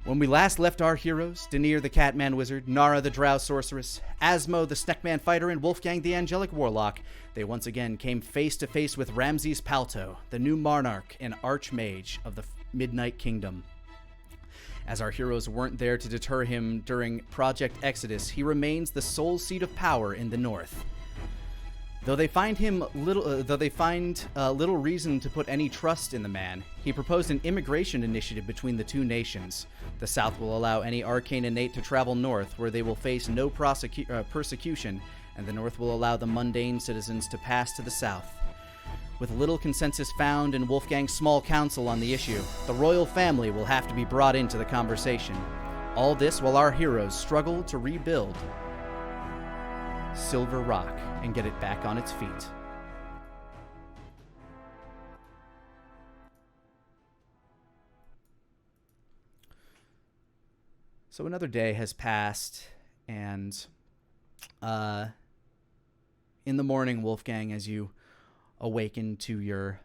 When we last left our heroes, Danir the Catman Wizard, Nara the Drow Sorceress, Asmo the Sneckman Fighter, and Wolfgang the Angelic Warlock, they once again came face to face with Ramses Palto, the new monarch and archmage of the Midnight Kingdom. As our heroes weren't there to deter him during Project Exodus, he remains the sole seat of power in the north. Though they find little reason to put any trust in the man, he proposed an immigration initiative between the two nations. The South will allow any arcane innate to travel north, where they will face no persecution, and the North will allow the mundane citizens to pass to the South. With little consensus found in Wolfgang's small council on the issue, the royal family will have to be brought into the conversation. All this while our heroes struggle to rebuild Silver Rock and get it back on its feet. So another day has passed, and in the morning, Wolfgang, as you awaken to your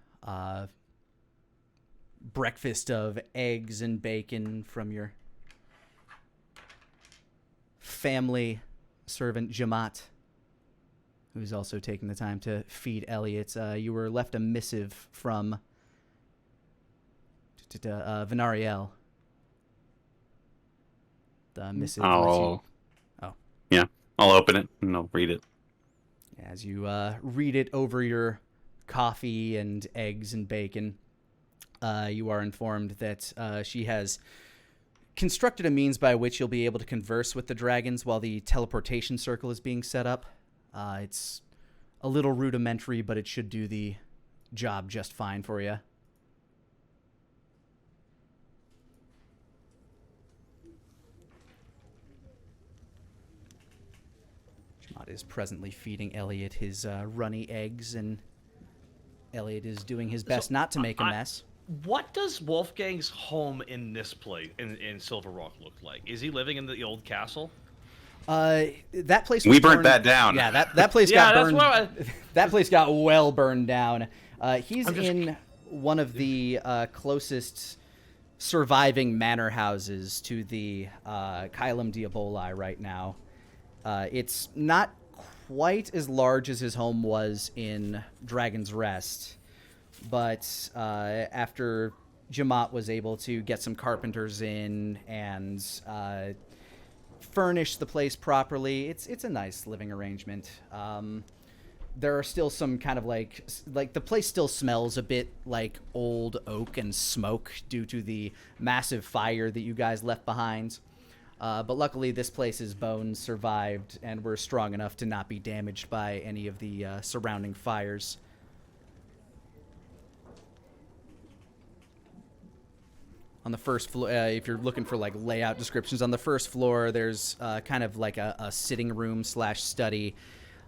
breakfast of eggs and bacon from your family servant Jamat, who's also taking the time to feed Elliot, you were left a missive from Venariel. The missive. Yeah, I'll open it and I'll read it. As you read it over your coffee and eggs and bacon, you are informed that she has constructed a means by which you'll be able to converse with the dragons while the teleportation circle is being set up. It's a little rudimentary, but it should do the job just fine for you. Jamat is presently feeding Elliot his runny eggs, and Elliot is doing his best not to make a mess. What does Wolfgang's home in this place, in Silver Rock, look like? Is he living in the old castle? That place we burnt that down. Yeah, that place got burned. That place got well burned down. He's in one of the closest surviving manor houses to the Kylum Diaboli right now. It's not quite as large as his home was in Dragon's Rest, but after Jamat was able to get some carpenters in and furnish the place properly, it's a nice living arrangement. There are still some kind of like the place still smells a bit like old oak and smoke due to the massive fire that you guys left behind. But luckily this place's bones survived and were strong enough to not be damaged by any of the surrounding fires. On the first floor, if you're looking for like layout descriptions, on the first floor there's kind of like a sitting room / study,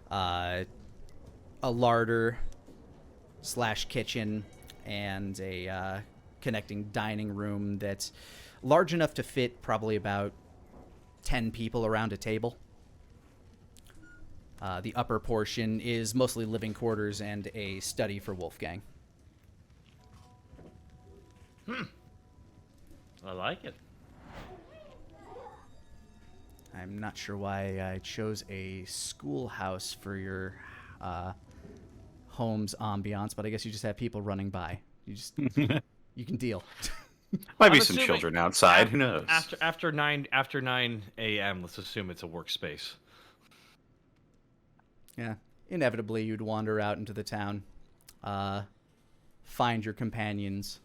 a larder / kitchen, and a connecting dining room that's large enough to fit probably about 10 people around a table. The upper portion is mostly living quarters and a study for Wolfgang. I like it. I'm not sure why I chose a schoolhouse for your home's ambiance, but I guess you just have people running by. You just you can deal. Might be some children outside. Who knows? After 9 a.m., let's assume it's a workspace. Yeah, inevitably you'd wander out into the town, find your companions.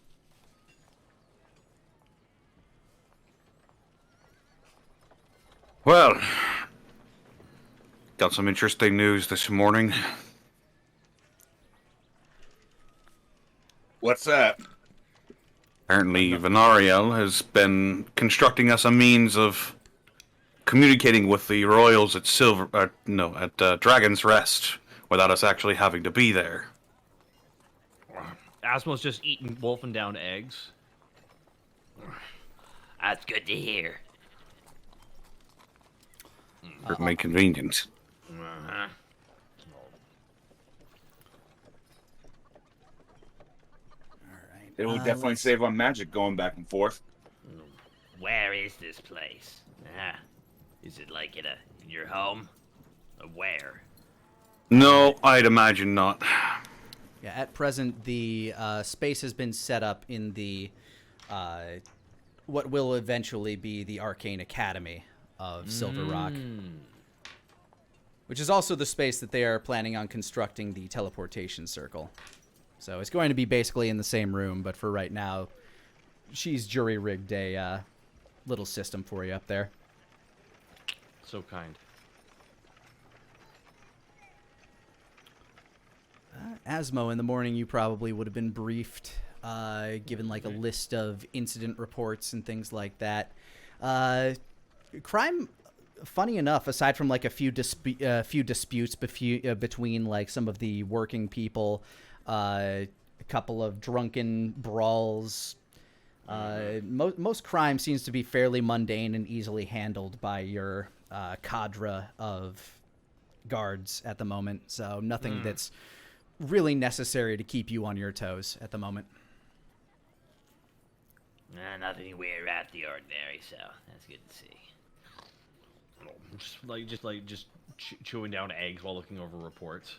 Well, got some interesting news this morning. What's that? Apparently, Venariel has been constructing us a means of communicating with the royals at Dragon's Rest without us actually having to be there. Asmo's just eating wolfing down eggs. That's good to hear. Certainly convenient. All right. It will definitely save on magic going back and forth. Where is this place? Is it like in your home? Where? No, I'd imagine not. Yeah, at present, the space has been set up in the what will eventually be the Arcane Academy of Silver Rock, which is also the space that they are planning on constructing the teleportation circle. So it's going to be basically in the same room, but for right now, she's jury-rigged a little system for you up there. So kind. Asmo, in the morning, you probably would have been briefed, given like a list of incident reports and things like that. Crime, funny enough, aside from like a few disputes between like some of the working people, a couple of drunken brawls, most crime seems to be fairly mundane and easily handled by your cadre of guards at the moment. So nothing that's really necessary to keep you on your toes at the moment. Nothing weird out the ordinary, so that's good to see. Just chewing down eggs while looking over reports.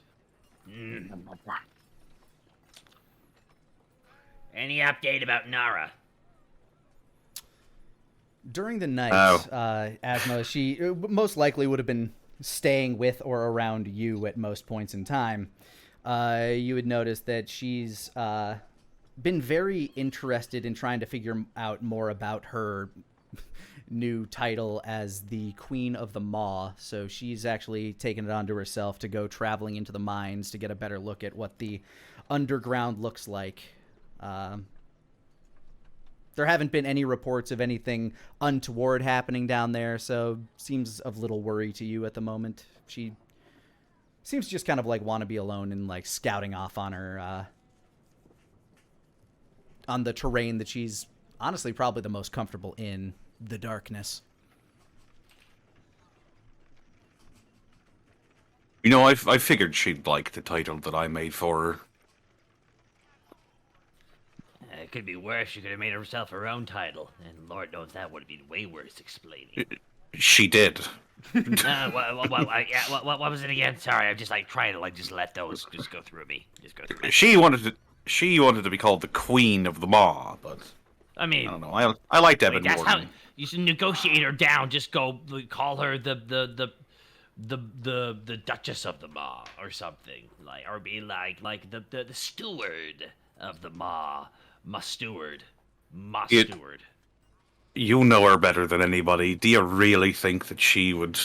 Any update about Nara? During the night, Asma, she most likely would have been staying with or around you at most points in time. You would notice that she's been very interested in trying to figure out more about her new title as the Queen of the Maw. So she's actually taken it onto herself to go traveling into the mines to get a better look at what the underground looks like. There haven't been any reports of anything untoward happening down there, so seems of little worry to you at the moment. She seems to just kind of like want to be alone and like scouting off on her on the terrain that she's honestly probably the most comfortable in, the darkness. You know, I figured she'd like the title that I made for her. It could be worse. She could have made herself her own title, and Lord knows that would have been way worse explaining. She did. What was it again? Sorry, I'm just like trying to like just let those just go through me. Just go through me. She wanted to be called the Queen of the Maw, but I mean, I don't know. I liked Evan that's Morgan. how you should negotiate her down. Just go call her the Duchess of the Maw or something, like, or be like the steward of the Maw, steward. You know her better than anybody. Do you really think that she would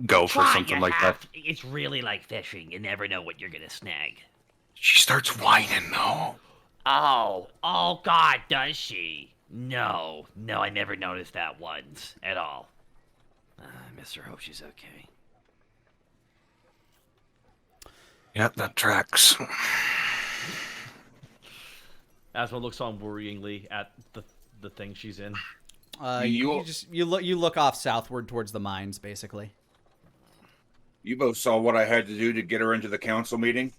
go for something like that? It's really like fishing. You never know what you're gonna snag. She starts whining, though. Oh God, does she? No, I never noticed that once at all. I miss her. Hope she's okay. Yep, that tracks. Asma looks on worryingly at the thing she's in. You look off southward towards the mines, basically. You both saw what I had to do to get her into the council meeting?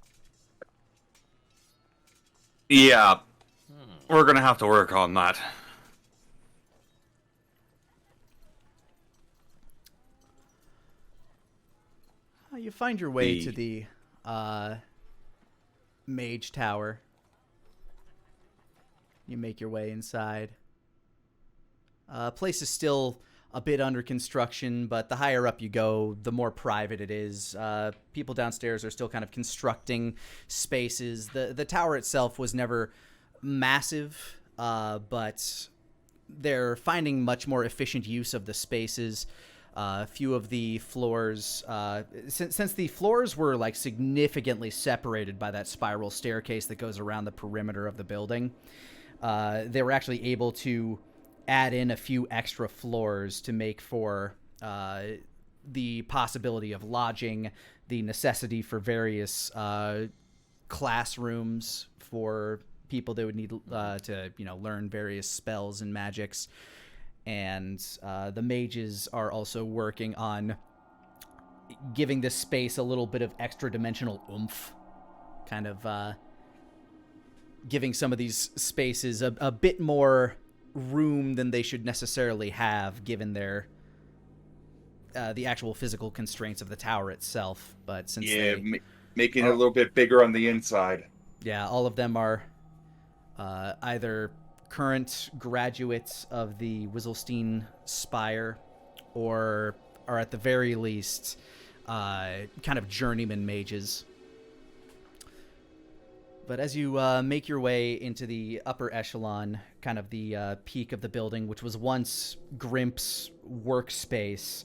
Yeah, we're gonna have to work on that. You find your way to the Mage Tower. You make your way inside. Place is still a bit under construction, but the higher up you go, the more private it is. People downstairs are still kind of constructing spaces. The tower itself was never massive, but they're finding much more efficient use of the spaces. A few of the floors, since the floors were like significantly separated by that spiral staircase that goes around the perimeter of the building, they were actually able to add in a few extra floors to make for the possibility of lodging, the necessity for various classrooms for people that would need to learn various spells and magics. And the mages are also working on giving this space a little bit of extra dimensional oomph, kind of giving some of these spaces a bit more room than they should necessarily have, given their the actual physical constraints of the tower itself. But since making it a little bit bigger on the inside. Yeah, all of them are either current graduates of the Wisselstein Spire, or are at the very least kind of journeyman mages. But as you make your way into the upper echelon, kind of the peak of the building, which was once Grimp's workspace,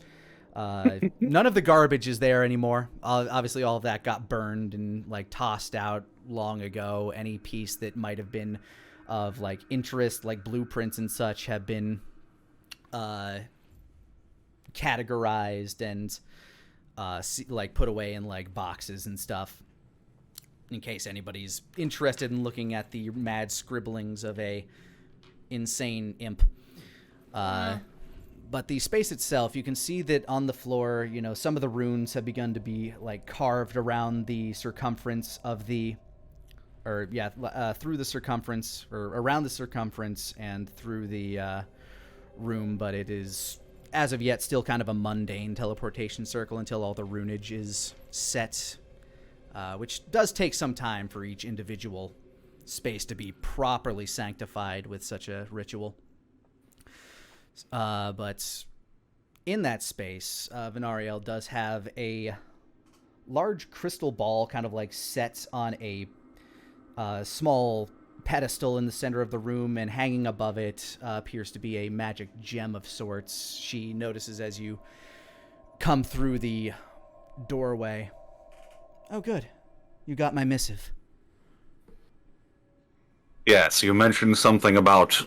none of the garbage is there anymore. Obviously, all of that got burned and like tossed out long ago. Any piece that might have been of like interest, like blueprints and such, have been categorized and like put away in like boxes and stuff, in case anybody's interested in looking at the mad scribblings of a insane imp. But the space itself, you can see that on the floor, you know, some of the runes have begun to be like carved around the circumference of the, through the circumference, or around the circumference and through the room. But it is, as of yet, still kind of a mundane teleportation circle until all the runage is set, which does take some time for each individual space to be properly sanctified with such a ritual. But in that space, Venariel does have a large crystal ball kind of like set on a small pedestal in the center of the room, and hanging above it appears to be a magic gem of sorts. She notices as you come through the doorway. Oh, good. You got my missive. Yes, you mentioned something about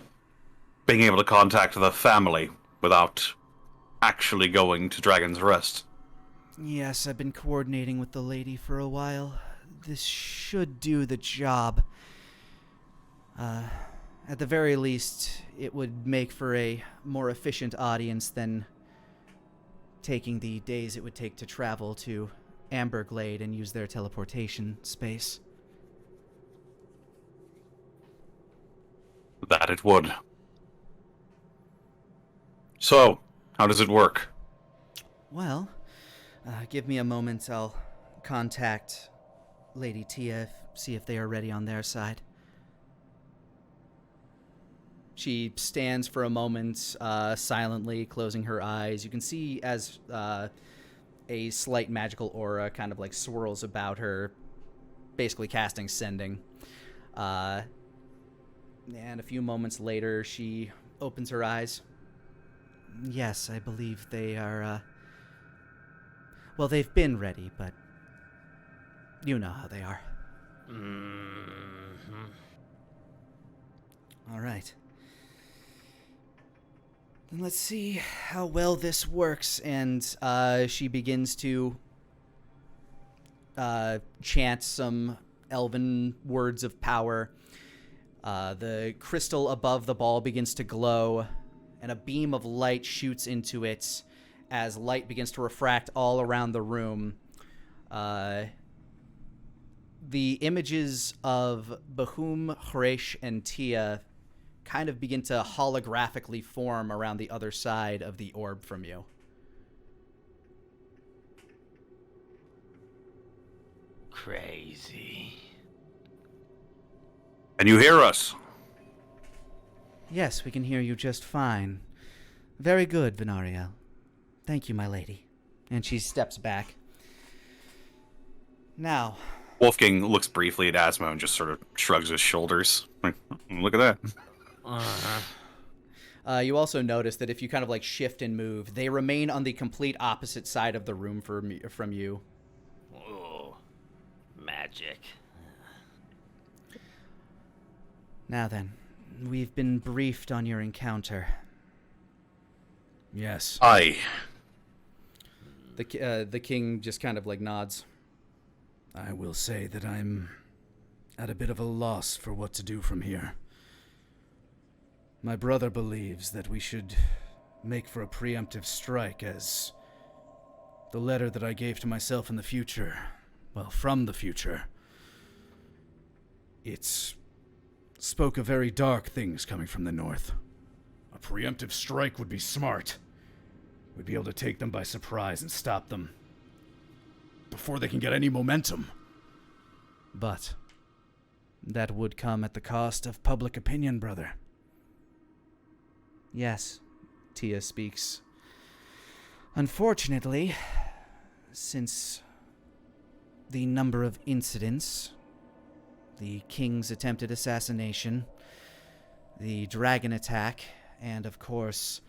being able to contact the family without actually going to Dragon's Rest. Yes, I've been coordinating with the lady for a while. This should do the job. At the very least, it would make for a more efficient audience than taking the days it would take to travel to Amberglade and use their teleportation space. That it would. So, how does it work? Well, give me a moment. I'll contact Lady Tia, see if they are ready on their side. She stands for a moment, silently, closing her eyes. You can see as a slight magical aura kind of like swirls about her, basically casting Sending. And a few moments later, she opens her eyes. Yes, I believe they are, well, they've been ready, but you know how they are. Mm-hmm. All right. Then let's see how well this works. And she begins to chant some elven words of power. The crystal above the ball begins to glow, and a beam of light shoots into it as light begins to refract all around the room. The images of Bahum, Hresh, and Tia kind of begin to holographically form around the other side of the orb from you. Crazy. Can you hear us? Yes, we can hear you just fine. Very good, Venariel. Thank you, my lady. And she steps back. Now, Wolfgang looks briefly at Asmo and just sort of shrugs his shoulders. Like, look at that. You also notice that if you kind of like shift and move, they remain on the complete opposite side of the room from you. Oh, magic. Now then, we've been briefed on your encounter. Yes. Aye. The king just kind of like nods. I will say that I'm at a bit of a loss for what to do from here. My brother believes that we should make for a preemptive strike, as the letter that I gave to myself in the future, well, from the future, it spoke of very dark things coming from the north. A preemptive strike would be smart. We'd be able to take them by surprise and stop them before they can get any momentum. But that would come at the cost of public opinion, brother. Yes, Tia speaks. Unfortunately, since the number of incidents, the king's attempted assassination, the dragon attack, and of course,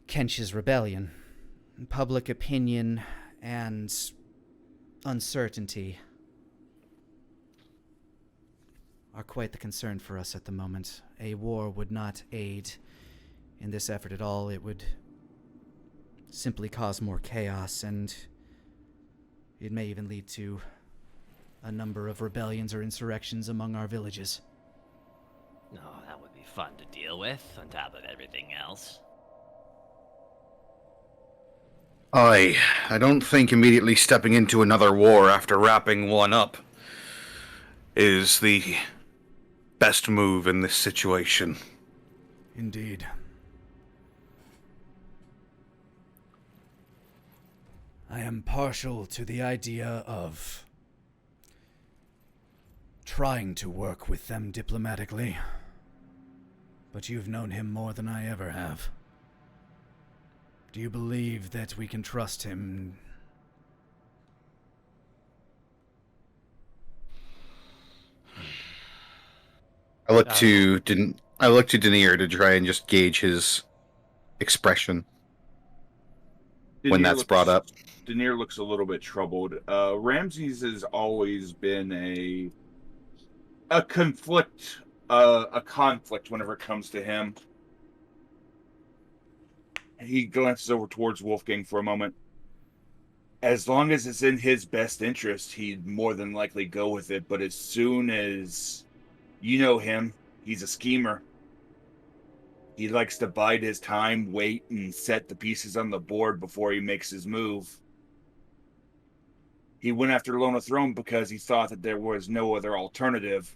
Kench's rebellion, public opinion, and uncertainty are quite the concern for us at the moment. A war would not aid in this effort at all. It would simply cause more chaos, and it may even lead to a number of rebellions or insurrections among our villages. Oh, that would be fun to deal with, on top of everything else. I don't think immediately stepping into another war after wrapping one up is the best move in this situation. Indeed. I am partial to the idea of trying to work with them diplomatically. But you've known him more than I ever have. Do you believe that we can trust him? I look to Denier to try and just gauge his expression when that's brought up. Denier looks a little bit troubled. Ramses has always been a conflict whenever it comes to him. He glances over towards Wolfgang for a moment. As long as it's in his best interest, he'd more than likely go with it. But as soon as you know him, he's a schemer. He likes to bide his time, wait, and set the pieces on the board before he makes his move. He went after Lona Throne because he thought that there was no other alternative.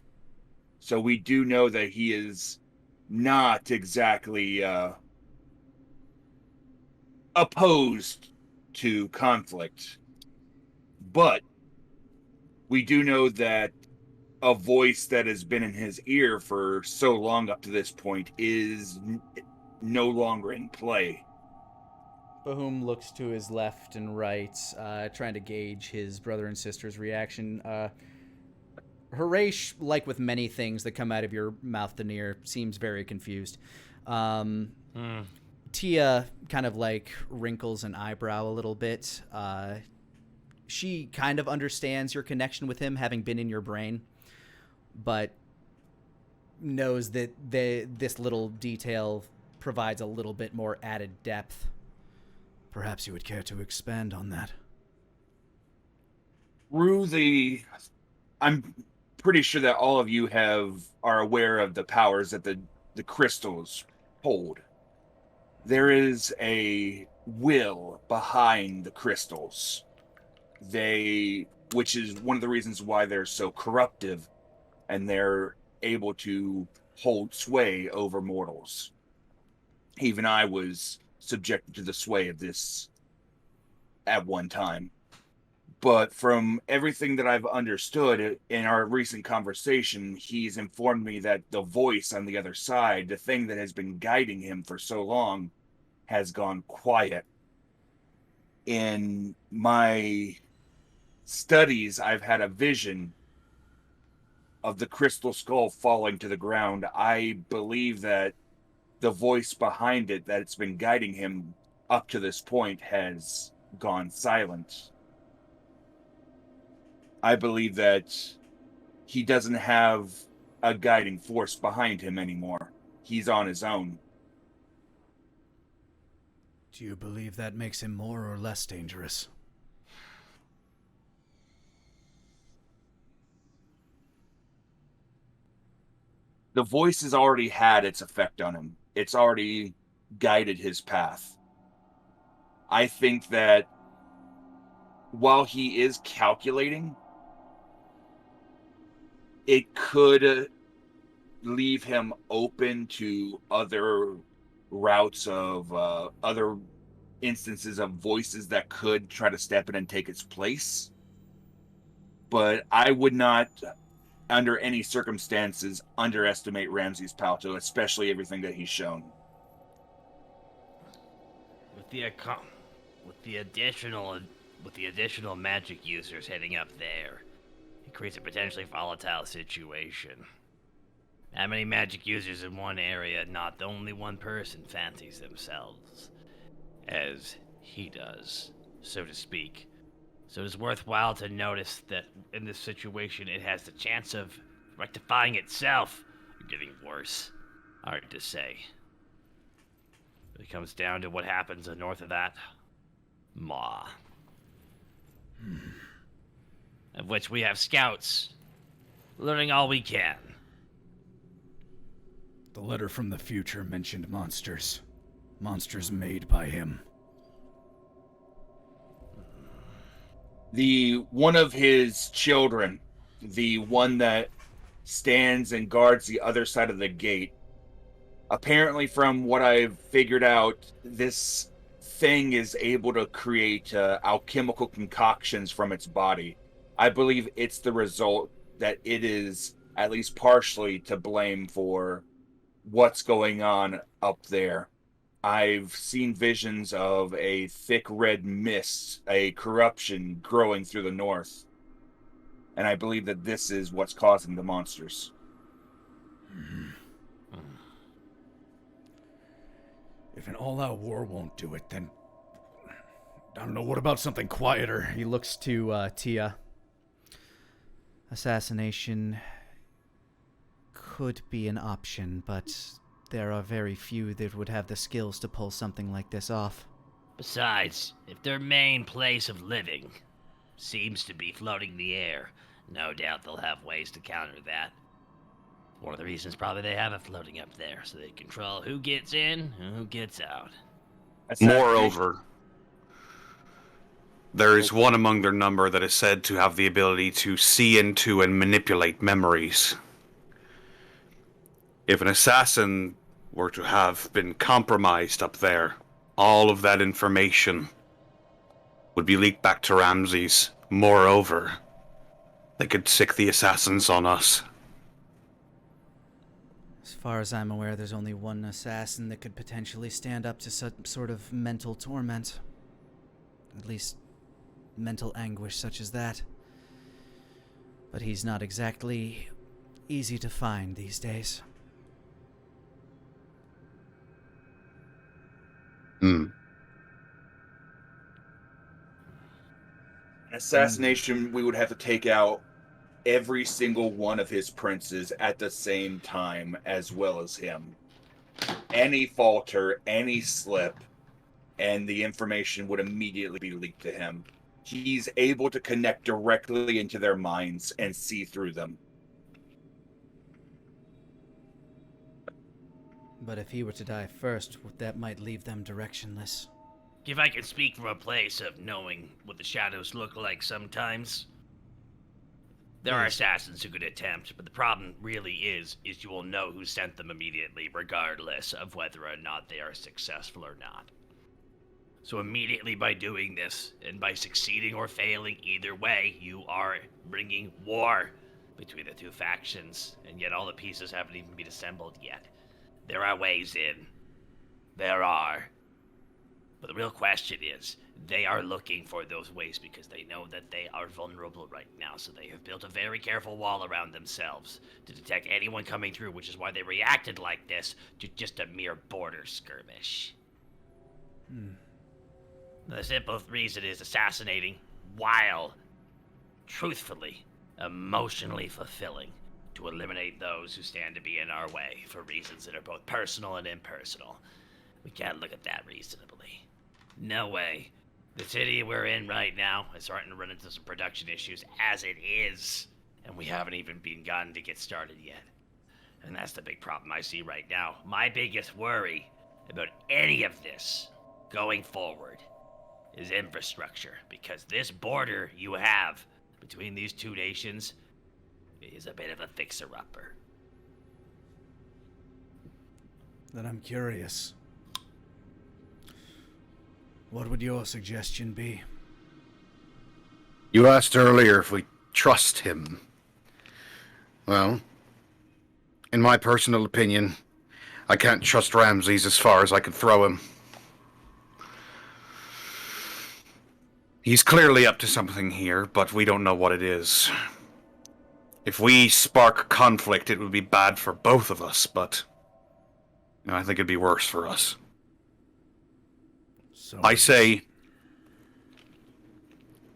So we do know that he is not exactly opposed to conflict. But we do know that a voice that has been in his ear for so long up to this point is no longer in play. Bahum looks to his left and right, trying to gauge his brother and sister's reaction. Harash, like with many things that come out of your mouth, Denier, seems very confused. Tia kind of like wrinkles an eyebrow a little bit. She kind of understands your connection with him, having been in your brain, but knows that this little detail provides a little bit more added depth. Perhaps you would care to expand on that. I'm pretty sure that all of you are aware of the powers that the crystals hold. There is a will behind the crystals. Which is one of the reasons why they're so corruptive, and they're able to hold sway over mortals. Even I was subjected to the sway of this at one time. But from everything that I've understood in our recent conversation, he's informed me that the voice on the other side, the thing that has been guiding him for so long, has gone quiet. In my studies, I've had a vision of the crystal skull falling to the ground. I believe that the voice behind it that's been guiding him up to this point has gone silent. I believe that he doesn't have a guiding force behind him anymore. He's on his own. Do you believe that makes him more or less dangerous? The voice has already had its effect on him. It's already guided his path. I think that while he is calculating, it could leave him open to other routes of other instances of voices that could try to step in and take its place. But I would not, under any circumstances, underestimate Ramses Palto, especially everything that he's shown. With the additional magic users heading up there, it creates a potentially volatile situation. How many magic users in one area, not only one person fancies themselves as he does, so to speak. So it's worthwhile to notice that in this situation it has the chance of rectifying itself or getting worse. Hard to say. It comes down to what happens north of that. Maw. Of which we have scouts, learning all we can. The letter from the future mentioned monsters. Monsters made by him. The one of his children, the one that stands and guards the other side of the gate, apparently from what I've figured out, this thing is able to create alchemical concoctions from its body. I believe it's the result that it is at least partially to blame for what's going on up there. I've seen visions of a thick red mist, a corruption growing through the north. And I believe that this is what's causing the monsters. If an all-out war won't do it, then... I don't know, what about something quieter? He looks to Tia. Assassination could be an option, but there are very few that would have the skills to pull something like this off. Besides, if their main place of living seems to be floating in the air, no doubt they'll have ways to counter that. One of the reasons probably they have it floating up there, so they control who gets in and who gets out. Moreover, there is one among their number that is said to have the ability to see into and manipulate memories. If an assassin were to have been compromised up there, all of that information would be leaked back to Ramses. Moreover, they could sick the assassins on us. As far as I'm aware, there's only one assassin that could potentially stand up to some sort of mental torment. At least, mental anguish such as that. But he's not exactly easy to find these days. An assassination, we would have to take out every single one of his princes at the same time, as well as him. Any falter, any slip, and the information would immediately be leaked to him. He's able to connect directly into their minds and see through them. But if he were to die first, that might leave them directionless. If I can speak from a place of knowing what the shadows look like sometimes, there are assassins who could attempt, but the problem really is you will know who sent them immediately, regardless of whether or not they are successful or not. So immediately by doing this, and by succeeding or failing either way, you are bringing war between the two factions, and yet all the pieces haven't even been assembled yet. There are ways in. There are. But the real question is, they are looking for those ways because they know that they are vulnerable right now, so they have built a very careful wall around themselves to detect anyone coming through, which is why they reacted like this to just a mere border skirmish. The simple reason is assassinating, while truthfully, emotionally fulfilling, to eliminate those who stand to be in our way for reasons that are both personal and impersonal. We can't look at that reasonably. No way. The city we're in right now is starting to run into some production issues as it is, and we haven't even begun to get started yet. And that's the big problem I see right now. My biggest worry about any of this going forward is infrastructure, because this border you have between these two nations is a bit of a fixer-upper. Then I'm curious. What would your suggestion be? You asked earlier if we trust him. Well, in my personal opinion, I can't trust Ramses as far as I could throw him. He's clearly up to something here, but we don't know what it is. If we spark conflict, it would be bad for both of us, but I think it'd be worse for us. So I say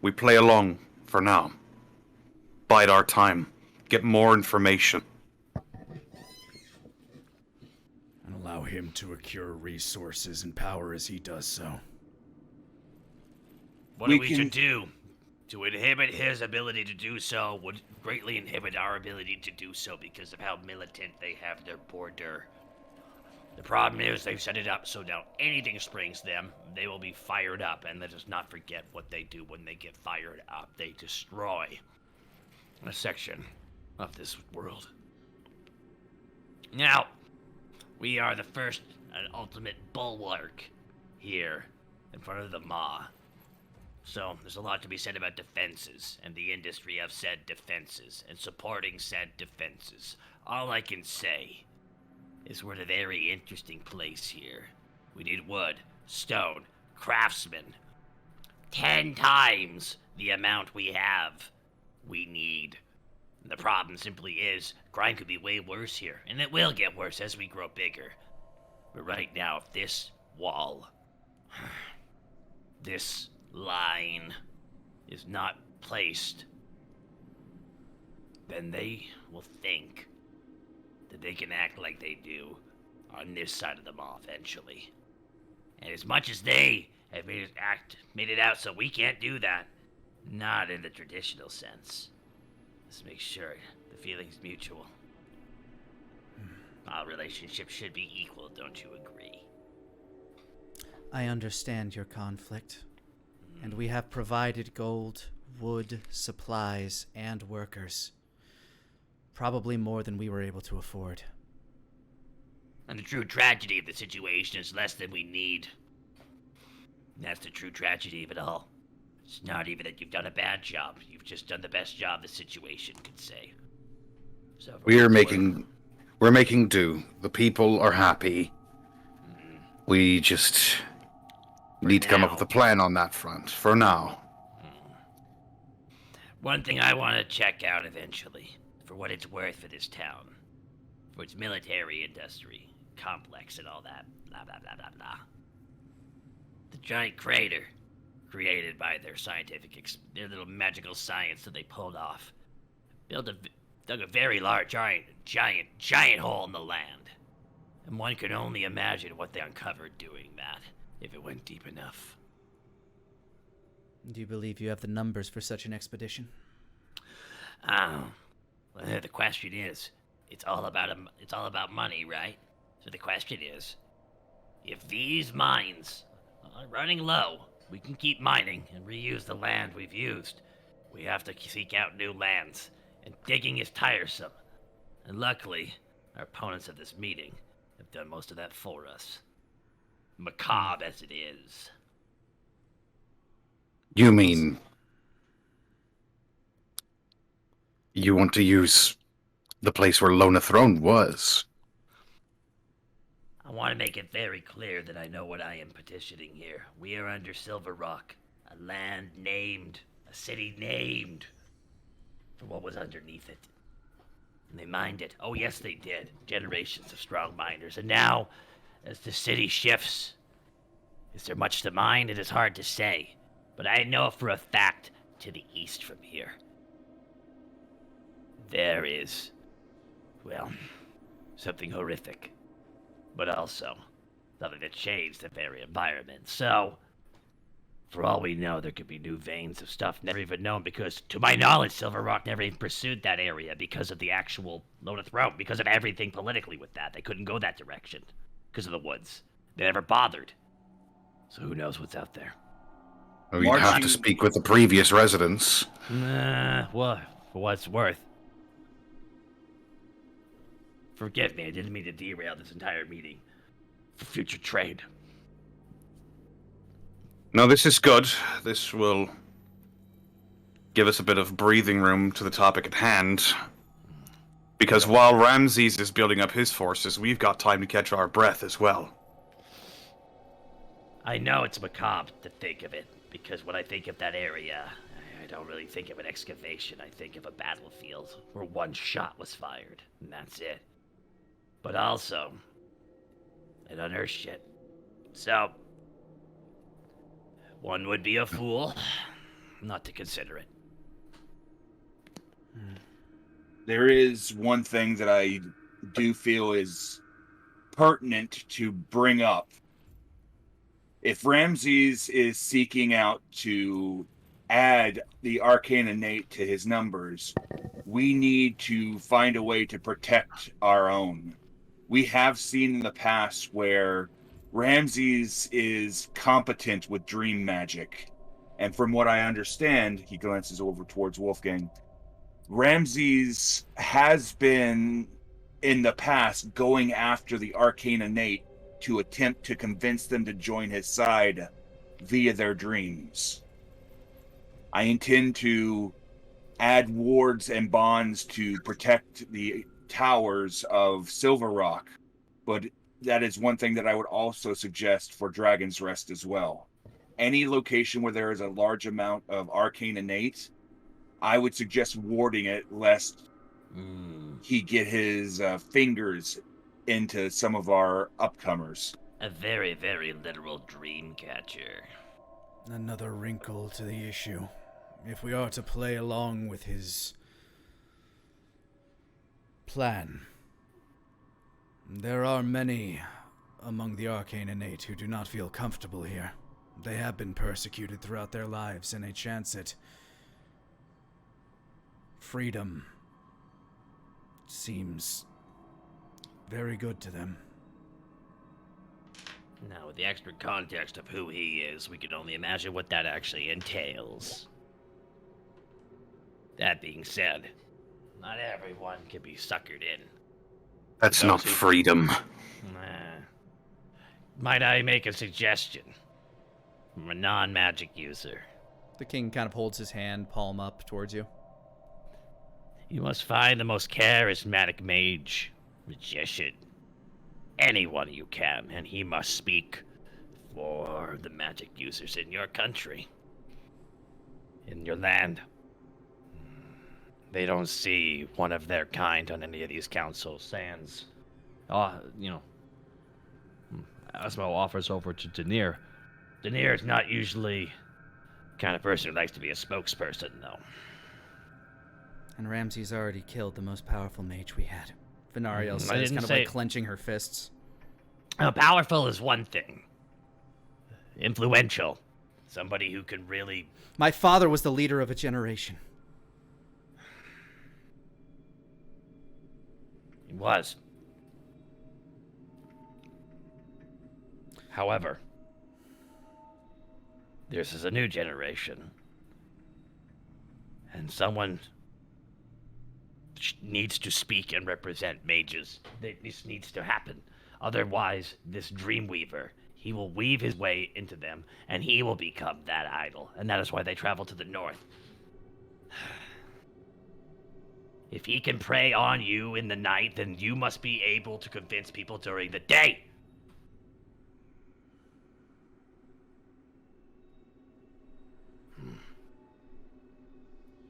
we play along for now. Bide our time. Get more information. and allow him to accrue resources and power as he does so. What we should do to inhibit his ability to do so would greatly inhibit our ability to do so because of how militant they have their border. The problem is they've set it up so now anything springs them, they will be fired up, and let us not forget what they do when they get fired up. They destroy a section of this world. Now, we are the first and ultimate bulwark here in front of the Maw. So, there's a lot to be said about defenses, and the industry of said defenses, and supporting said defenses. All I can say is we're in a very interesting place here. We need wood, stone, craftsmen. 10 times the amount we have, we need. And the problem simply is, crime could be way worse here, and it will get worse as we grow bigger. But right now, if this wall, this line is not placed, then they will think that they can act like they do on this side of the Maw eventually. And as much as they have made it out so we can't do that, not in the traditional sense. Let's make sure the feeling's mutual. Our relationship should be equal, don't you agree? I understand your conflict, and we have provided gold, wood, supplies, and workers. Probably more than we were able to afford. And the true tragedy of the situation is less than we need. That's the true tragedy of it all. It's not even that you've done a bad job. You've just done the best job the situation could say. So We're making do. The people are happy. We just need to come up with a plan on that front, for now. One thing I want to check out eventually, for what it's worth for this town, for its military industry, complex and all that, blah blah blah blah blah. The giant crater created by their their little magical science that they pulled off, dug a very large, giant hole in the land. And one could only imagine what they uncovered doing that, if it went deep enough. Do you believe you have the numbers for such an expedition? Well, the question is, it's all about money, right? So the question is, if these mines are running low, we can keep mining and reuse the land we've used. We have to seek out new lands, and digging is tiresome. And luckily, our opponents of this meeting have done most of that for us. Macabre as it is. You mean you want to use the place where Lona Throne was? I want to make it very clear that I know what I am petitioning here. We are under Silver Rock, a land named, a city named for what was underneath it. And they mined it. Oh yes, they did. Generations of strong miners. And now, as the city shifts, is there much to mine? It is hard to say. But I know for a fact, to the east from here, there is, well, something horrific. But also, something that changed the very environment. So, for all we know, there could be new veins of stuff never even known, because, to my knowledge, Silver Rock never even pursued that area because of the actual Lona Throne, because of everything politically with that. They couldn't go that direction, because of the woods. They never bothered. So who knows what's out there? Well, you'd have to speak with the previous residents. Well, for what it's worth. Forgive me, I didn't mean to derail this entire meeting. for future trade. No, this is good. This will give us a bit of breathing room to the topic at hand. Because while Ramses is building up his forces, we've got time to catch our breath as well. I know it's macabre to think of it, because when I think of that area, I don't really think of an excavation. I think of a battlefield where one shot was fired, and that's it. But also, it unearths shit. So, one would be a fool not to consider it. There is one thing that I do feel is pertinent to bring up. If Ramses is seeking out to add the arcane innate to his numbers, we need to find a way to protect our own. We have seen in the past where Ramses is competent with dream magic. And from what I understand, he glances over towards Wolfgang, Ramses has been in the past going after the arcane innate to attempt to convince them to join his side via their dreams. I intend to add wards and bonds to protect the towers of Silver Rock, but that is one thing that I would also suggest for Dragon's Rest as well. Any location where there is a large amount of arcane innate, I would suggest warding it lest he get his fingers into some of our upcomers. A very, very literal dream catcher. Another wrinkle to the issue. If we are to play along with his plan, there are many among the arcane innate who do not feel comfortable here. They have been persecuted throughout their lives, and a chance at freedom seems very good to them. Now, with the extra context of who he is, we can only imagine what that actually entails. That being said, not everyone can be suckered in. That's not freedom. Might I make a suggestion? From a non-magic user. The king kind of holds his hand, palm up towards you. You must find the most charismatic mage, magician, anyone you can, and he must speak for the magic users in your country, in your land. They don't see one of their kind on any of these council stands. Asmo offers over to Daenerys. Daenerys is not usually the kind of person who likes to be a spokesperson, though. And Ramses already killed the most powerful mage we had. Venariel says, didn't kind of say- like clenching her fists. Powerful is one thing. Influential. Somebody who can really... My father was the leader of a generation. He was. However, this is a new generation. And someone needs to speak and represent mages. This needs to happen. Otherwise, this Dreamweaver, he will weave his way into them, and he will become that idol. And that is why they travel to the north. If he can prey on you in the night, then you must be able to convince people during the day.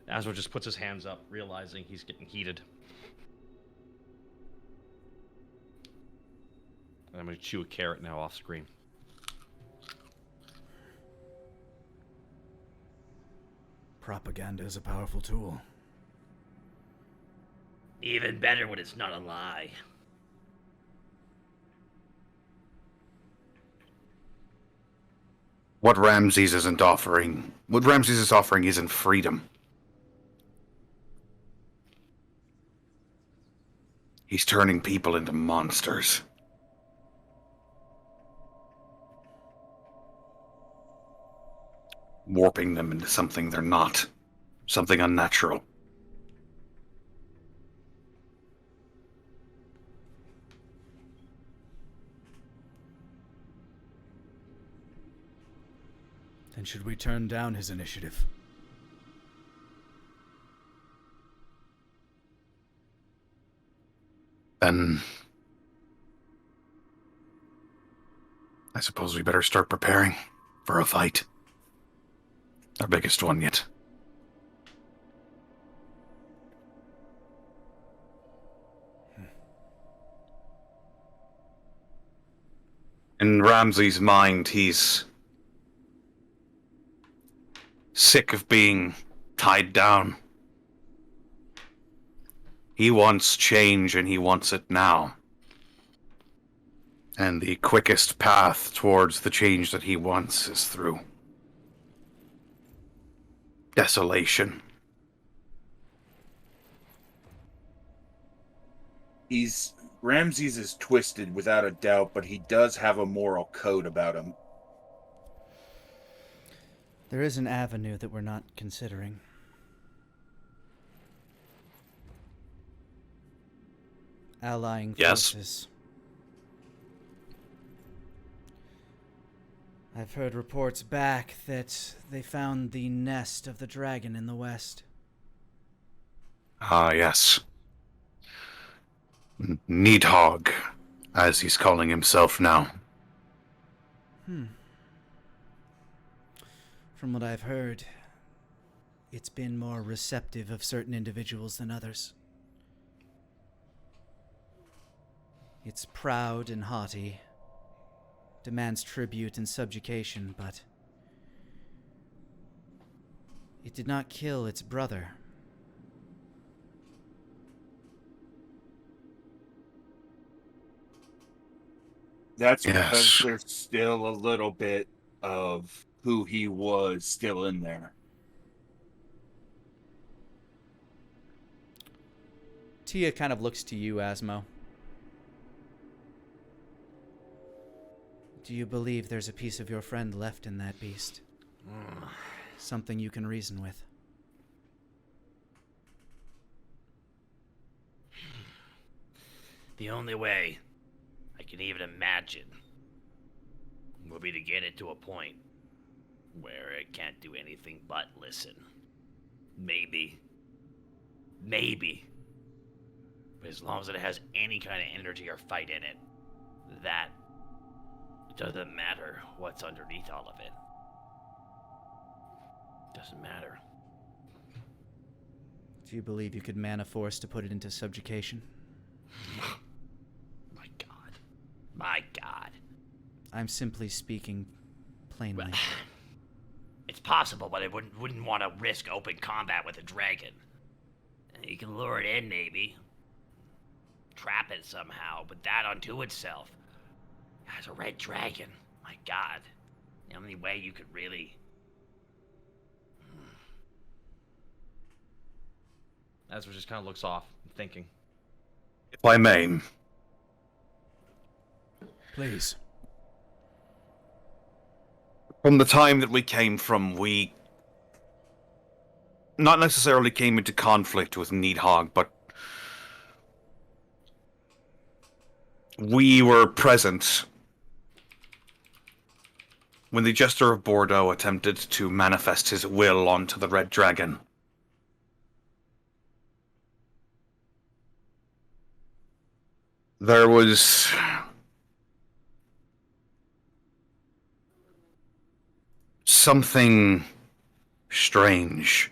Asmo just puts his hands up, realizing he's getting heated. And I'm going to chew a carrot now off screen. Propaganda is a powerful tool. Even better when it's not a lie. What Ramses is offering isn't freedom. He's turning people into monsters. Warping them into something they're not. Something unnatural. Then should we turn down his initiative? Then I suppose we better start preparing for a fight. Our biggest one yet. In Ramsay's mind, he's sick of being tied down. He wants change, and he wants it now. And the quickest path towards the change that he wants is through desolation. Ramses is twisted without a doubt, but he does have a moral code about him. There is an avenue that we're not considering. Allying forces. I've heard reports back that they found the nest of the dragon in the west. Ah, yes. Nidhog, as he's calling himself now. From what I've heard, it's been more receptive of certain individuals than others. It's proud and haughty, demands tribute and subjugation, but it did not kill its brother. That's because there's still a little bit of who he was still in there. Tia kind of looks to you, Asmo. Do you believe there's a piece of your friend left in that beast? Something you can reason with? The only way I can even imagine will be to get it to a point where it can't do anything but listen. Maybe. But as long as it has any kind of energy or fight in it, that doesn't matter what's underneath all of it. Doesn't matter. Do you believe you could mana force to put it into subjugation? My God. I'm simply speaking plainly. Well, it's possible, but I wouldn't want to risk open combat with a dragon. You can lure it in, maybe. Trap it somehow, but that unto itself has a red dragon. My God. The only way you could really... Ezra just kind of looks off, thinking. If I may. Please. From the time that we came from, we not necessarily came into conflict with Nidhogg, but we were present when the Jester of Bordeaux attempted to manifest his will onto the Red Dragon. There was something strange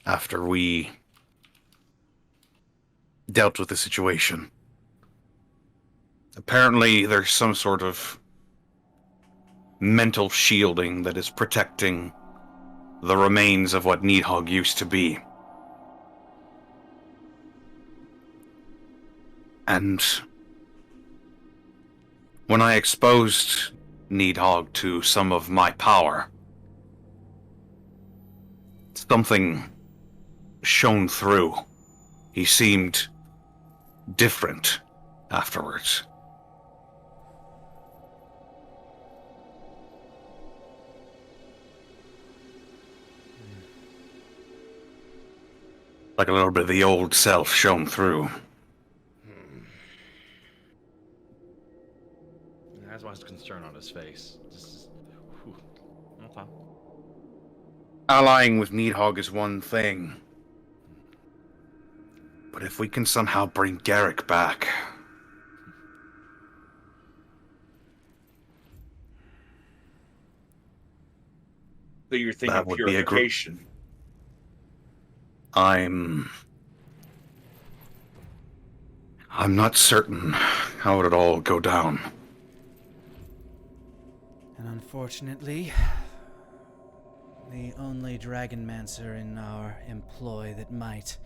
after we dealt with the situation. Apparently, there's some sort of mental shielding that is protecting the remains of what Nidhogg used to be. And when I exposed Nidhogg to some of my power, something shone through. He seemed different afterwards. Like a little bit of the old self shone through. That's why his concern on his face. Well, Allying with Nidhog is one thing. But if we can somehow bring Garrick back... So you're thinking That would be a purification. I'm not certain how it'd all go down. And unfortunately, the only Dragonmancer in our employ that might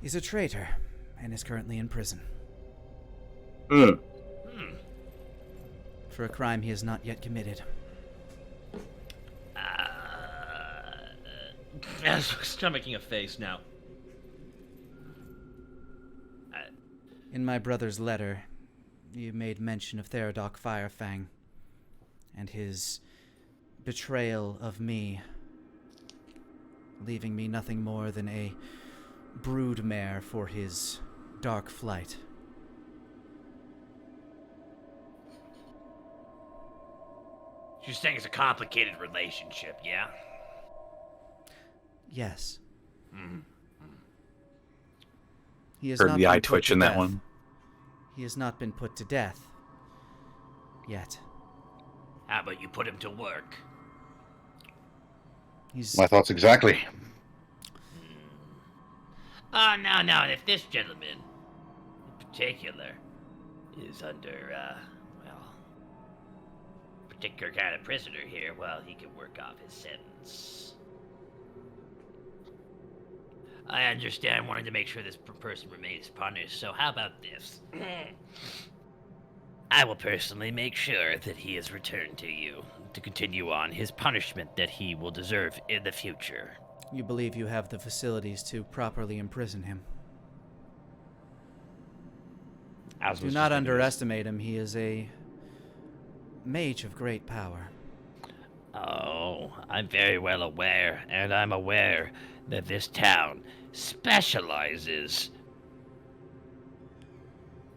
is a traitor and is currently in prison. For a crime he has not yet committed. Start making a face now. In my brother's letter, you made mention of Therodok Firefang and his betrayal of me, leaving me nothing more than a broodmare for his dark flight. You're saying it's a complicated relationship, yeah? Yes. He has Heard not the been eye put twitch to in that death. one. He has not been put to death. Yet. How about you put him to work? He's... My thoughts exactly. Oh, no, if this gentleman, in particular, is under, particular kind of prisoner here, well, he can work off his sentence. I understand wanting to make sure this person remains punished, so how about this? I will personally make sure that he is returned to you to continue on his punishment that he will deserve in the future. You believe you have the facilities to properly imprison him? Do not underestimate him. He is a mage of great power. Oh, I'm very well aware, and I'm aware that this town specializes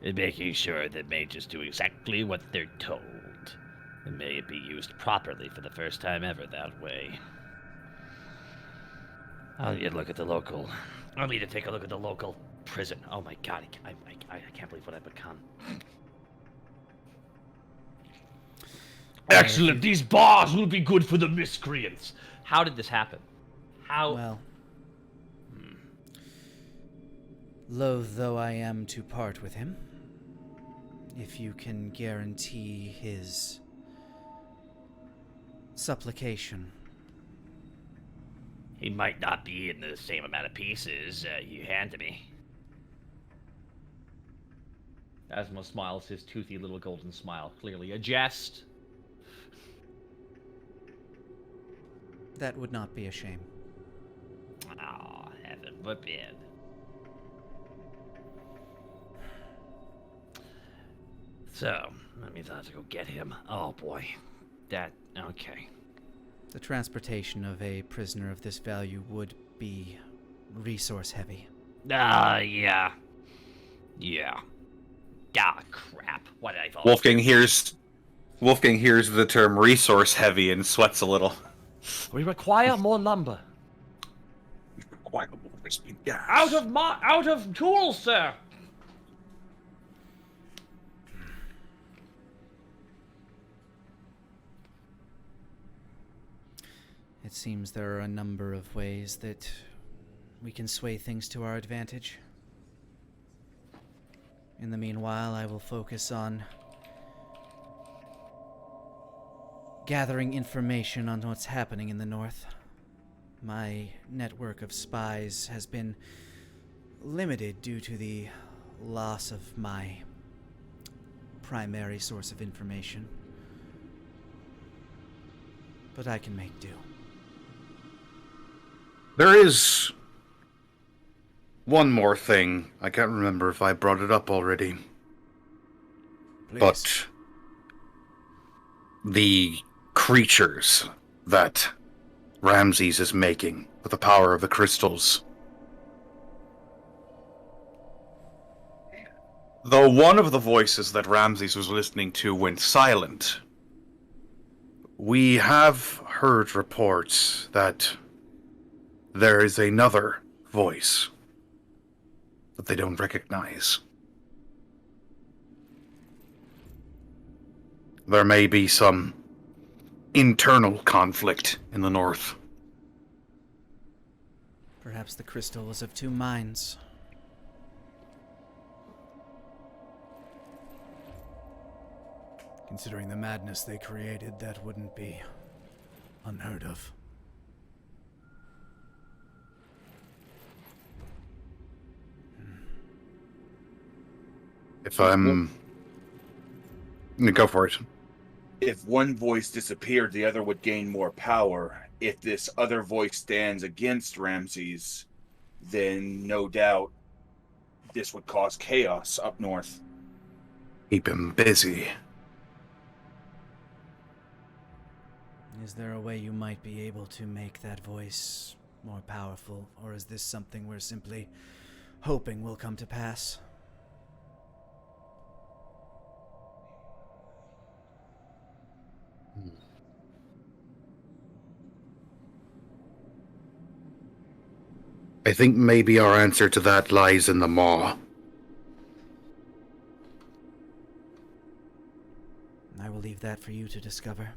in making sure that mages do exactly what they're told, and may it be used properly for the first time ever that way. I'll need to look at the local. I'll need to take a look at the local prison. Oh my god, I can't believe what I've become. Excellent. These bars will be good for the miscreants. How did this happen? How? Well, loath though I am to part with him, if you can guarantee his supplication. He might not be in the same amount of pieces you hand to me. Asmo smiles his toothy little golden smile, clearly a jest. That would not be a shame. Oh, heaven forbid. So, that means I have to go get him. Oh boy. Okay. The transportation of a prisoner of this value would be resource heavy. Yeah. Ah, crap. What did I thought? Wolfgang hears the term resource heavy and sweats a little. We require more lumber. We require more crispy gas. Out of tools, sir. It seems there are a number of ways that we can sway things to our advantage. In the meanwhile, I will focus on gathering information on what's happening in the north. My network of spies has been limited due to the loss of my primary source of information. But I can make do. There is one more thing. I can't remember if I brought it up already. Please. But the creatures that Ramses is making with the power of the crystals. Though one of the voices that Ramses was listening to went silent, We have heard reports that there is another voice that they don't recognize. There may be some internal conflict in the north. Perhaps the crystal was of two minds. Considering the madness they created, that wouldn't be unheard of. If I'm... Go for it. If one voice disappeared, the other would gain more power. If this other voice stands against Ramses, then no doubt this would cause chaos up north. Keep him busy. Is there a way you might be able to make that voice more powerful, or is this something we're simply hoping will come to pass? I think maybe our answer to that lies in the maw. I will leave that for you to discover.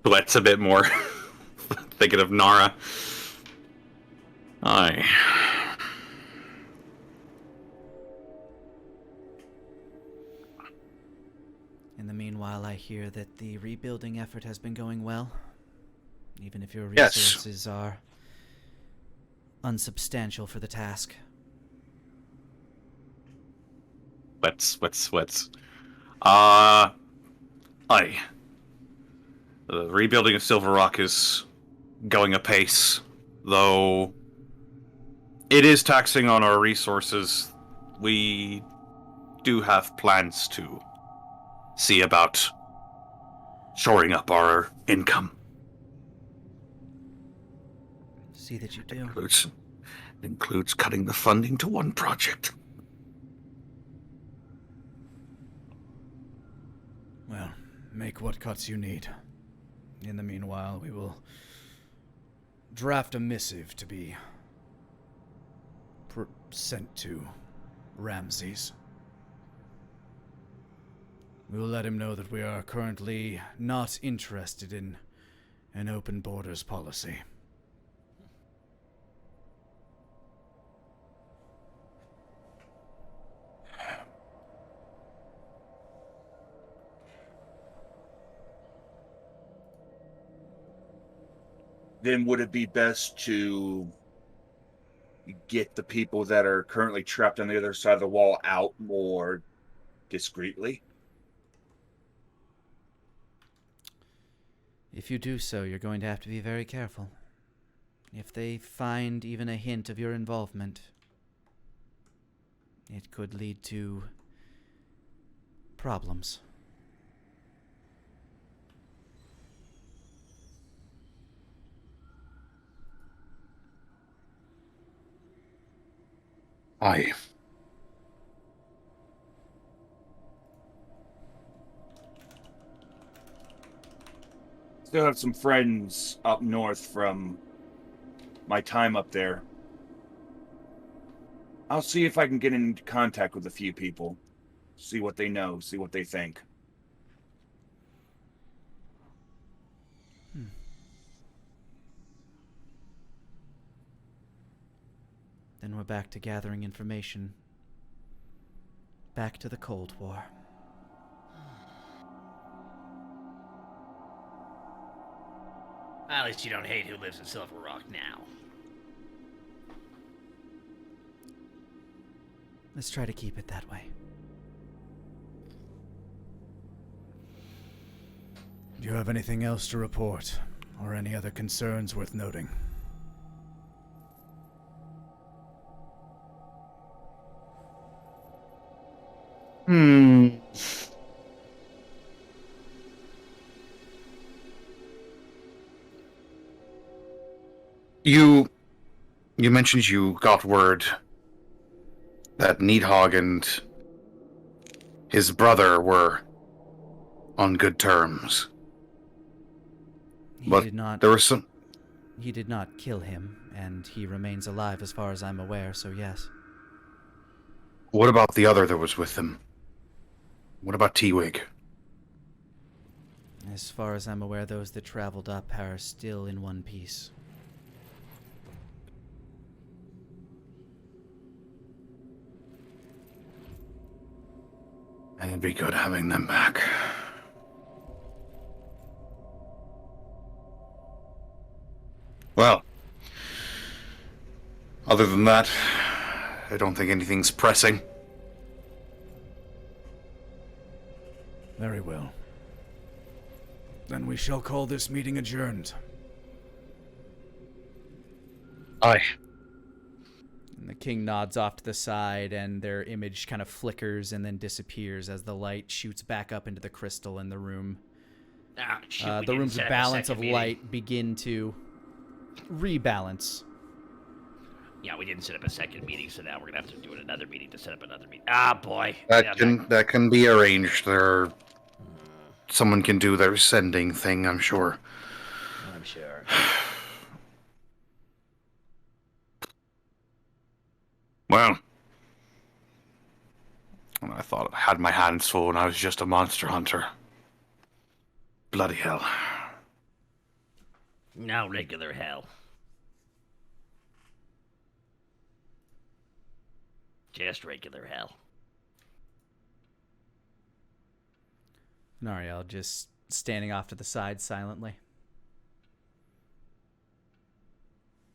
Sweats a bit more. Thinking of Nara. Aye. In the meanwhile, I hear that the rebuilding effort has been going well, even if your Yes. resources are unsubstantial for the task. Sweats. Aye. The rebuilding of Silver Rock is going apace, though it is taxing on our resources. We do have plans to see about shoring up our income. See that you do. Includes cutting the funding to one project. Well, make what cuts you need. In the meanwhile, we will draft a missive to be sent to Ramses. We will let him know that we are currently not interested in an open borders policy. Then would it be best to get the people that are currently trapped on the other side of the wall out more discreetly? If you do so, you're going to have to be very careful. If they find even a hint of your involvement, it could lead to problems. Aye. Still have some friends up north from my time up there. I'll see if I can get into contact with a few people. See what they know, see what they think. Then we're back to gathering information. Back to the Cold War. At least you don't hate who lives in Silver Rock now. Let's try to keep it that way. Do you have anything else to report, or any other concerns worth noting? You mentioned you got word that Nidhog and his brother were on good terms. He But did not. there was some... He did not kill him, and he remains alive as far as I'm aware. So yes. What about the other that was with him? What about T-Wig? As far as I'm aware, those that traveled up are still in one piece. And it'd be good having them back. Well, other than that, I don't think anything's pressing. Very well. Then we shall call this meeting adjourned. Aye. And the king nods off to the side, and their image kind of flickers and then disappears as the light shoots back up into the crystal in the room. Ah, shoot, we The didn't room's set up a balance second of meeting. light begin to rebalance. Yeah, we didn't set up a second meeting, so now we're gonna have to do another meeting to set up another meeting. Ah, boy. Yeah, That can be arranged. Someone can do their sending thing, I'm sure. I'm sure. Well, I thought I had my hands full and I was just a monster hunter. Bloody hell. Now regular hell. Just regular hell. Nariel just standing off to the side silently.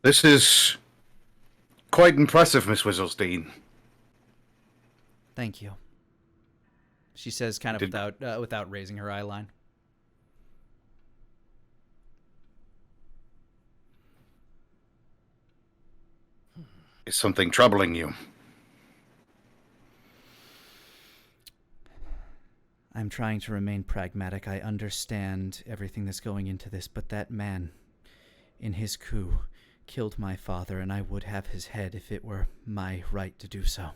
This is quite impressive, Miss Wizzlestein. Thank you. She says, kind of without raising her eye line. Is something troubling you? I'm trying to remain pragmatic. I understand everything that's going into this, but that man, in his coup, killed my father, and I would have his head if it were my right to do so.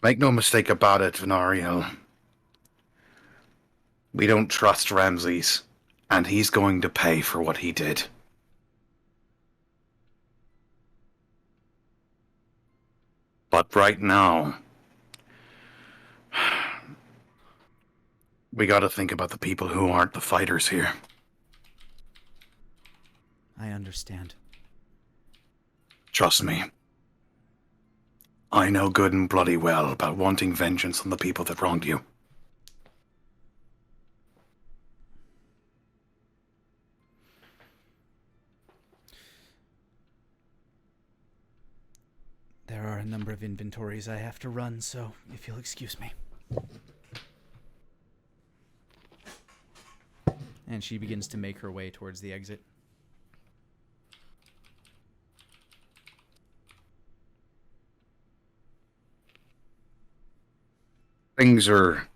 Make no mistake about it, Venariel. We don't trust Ramses, and he's going to pay for what he did. But right now, we gotta think about the people who aren't the fighters here. I understand. Trust me. I know good and bloody well about wanting vengeance on the people that wronged you. There are a number of inventories I have to run, so if you'll excuse me. And she begins to make her way towards the exit. Things are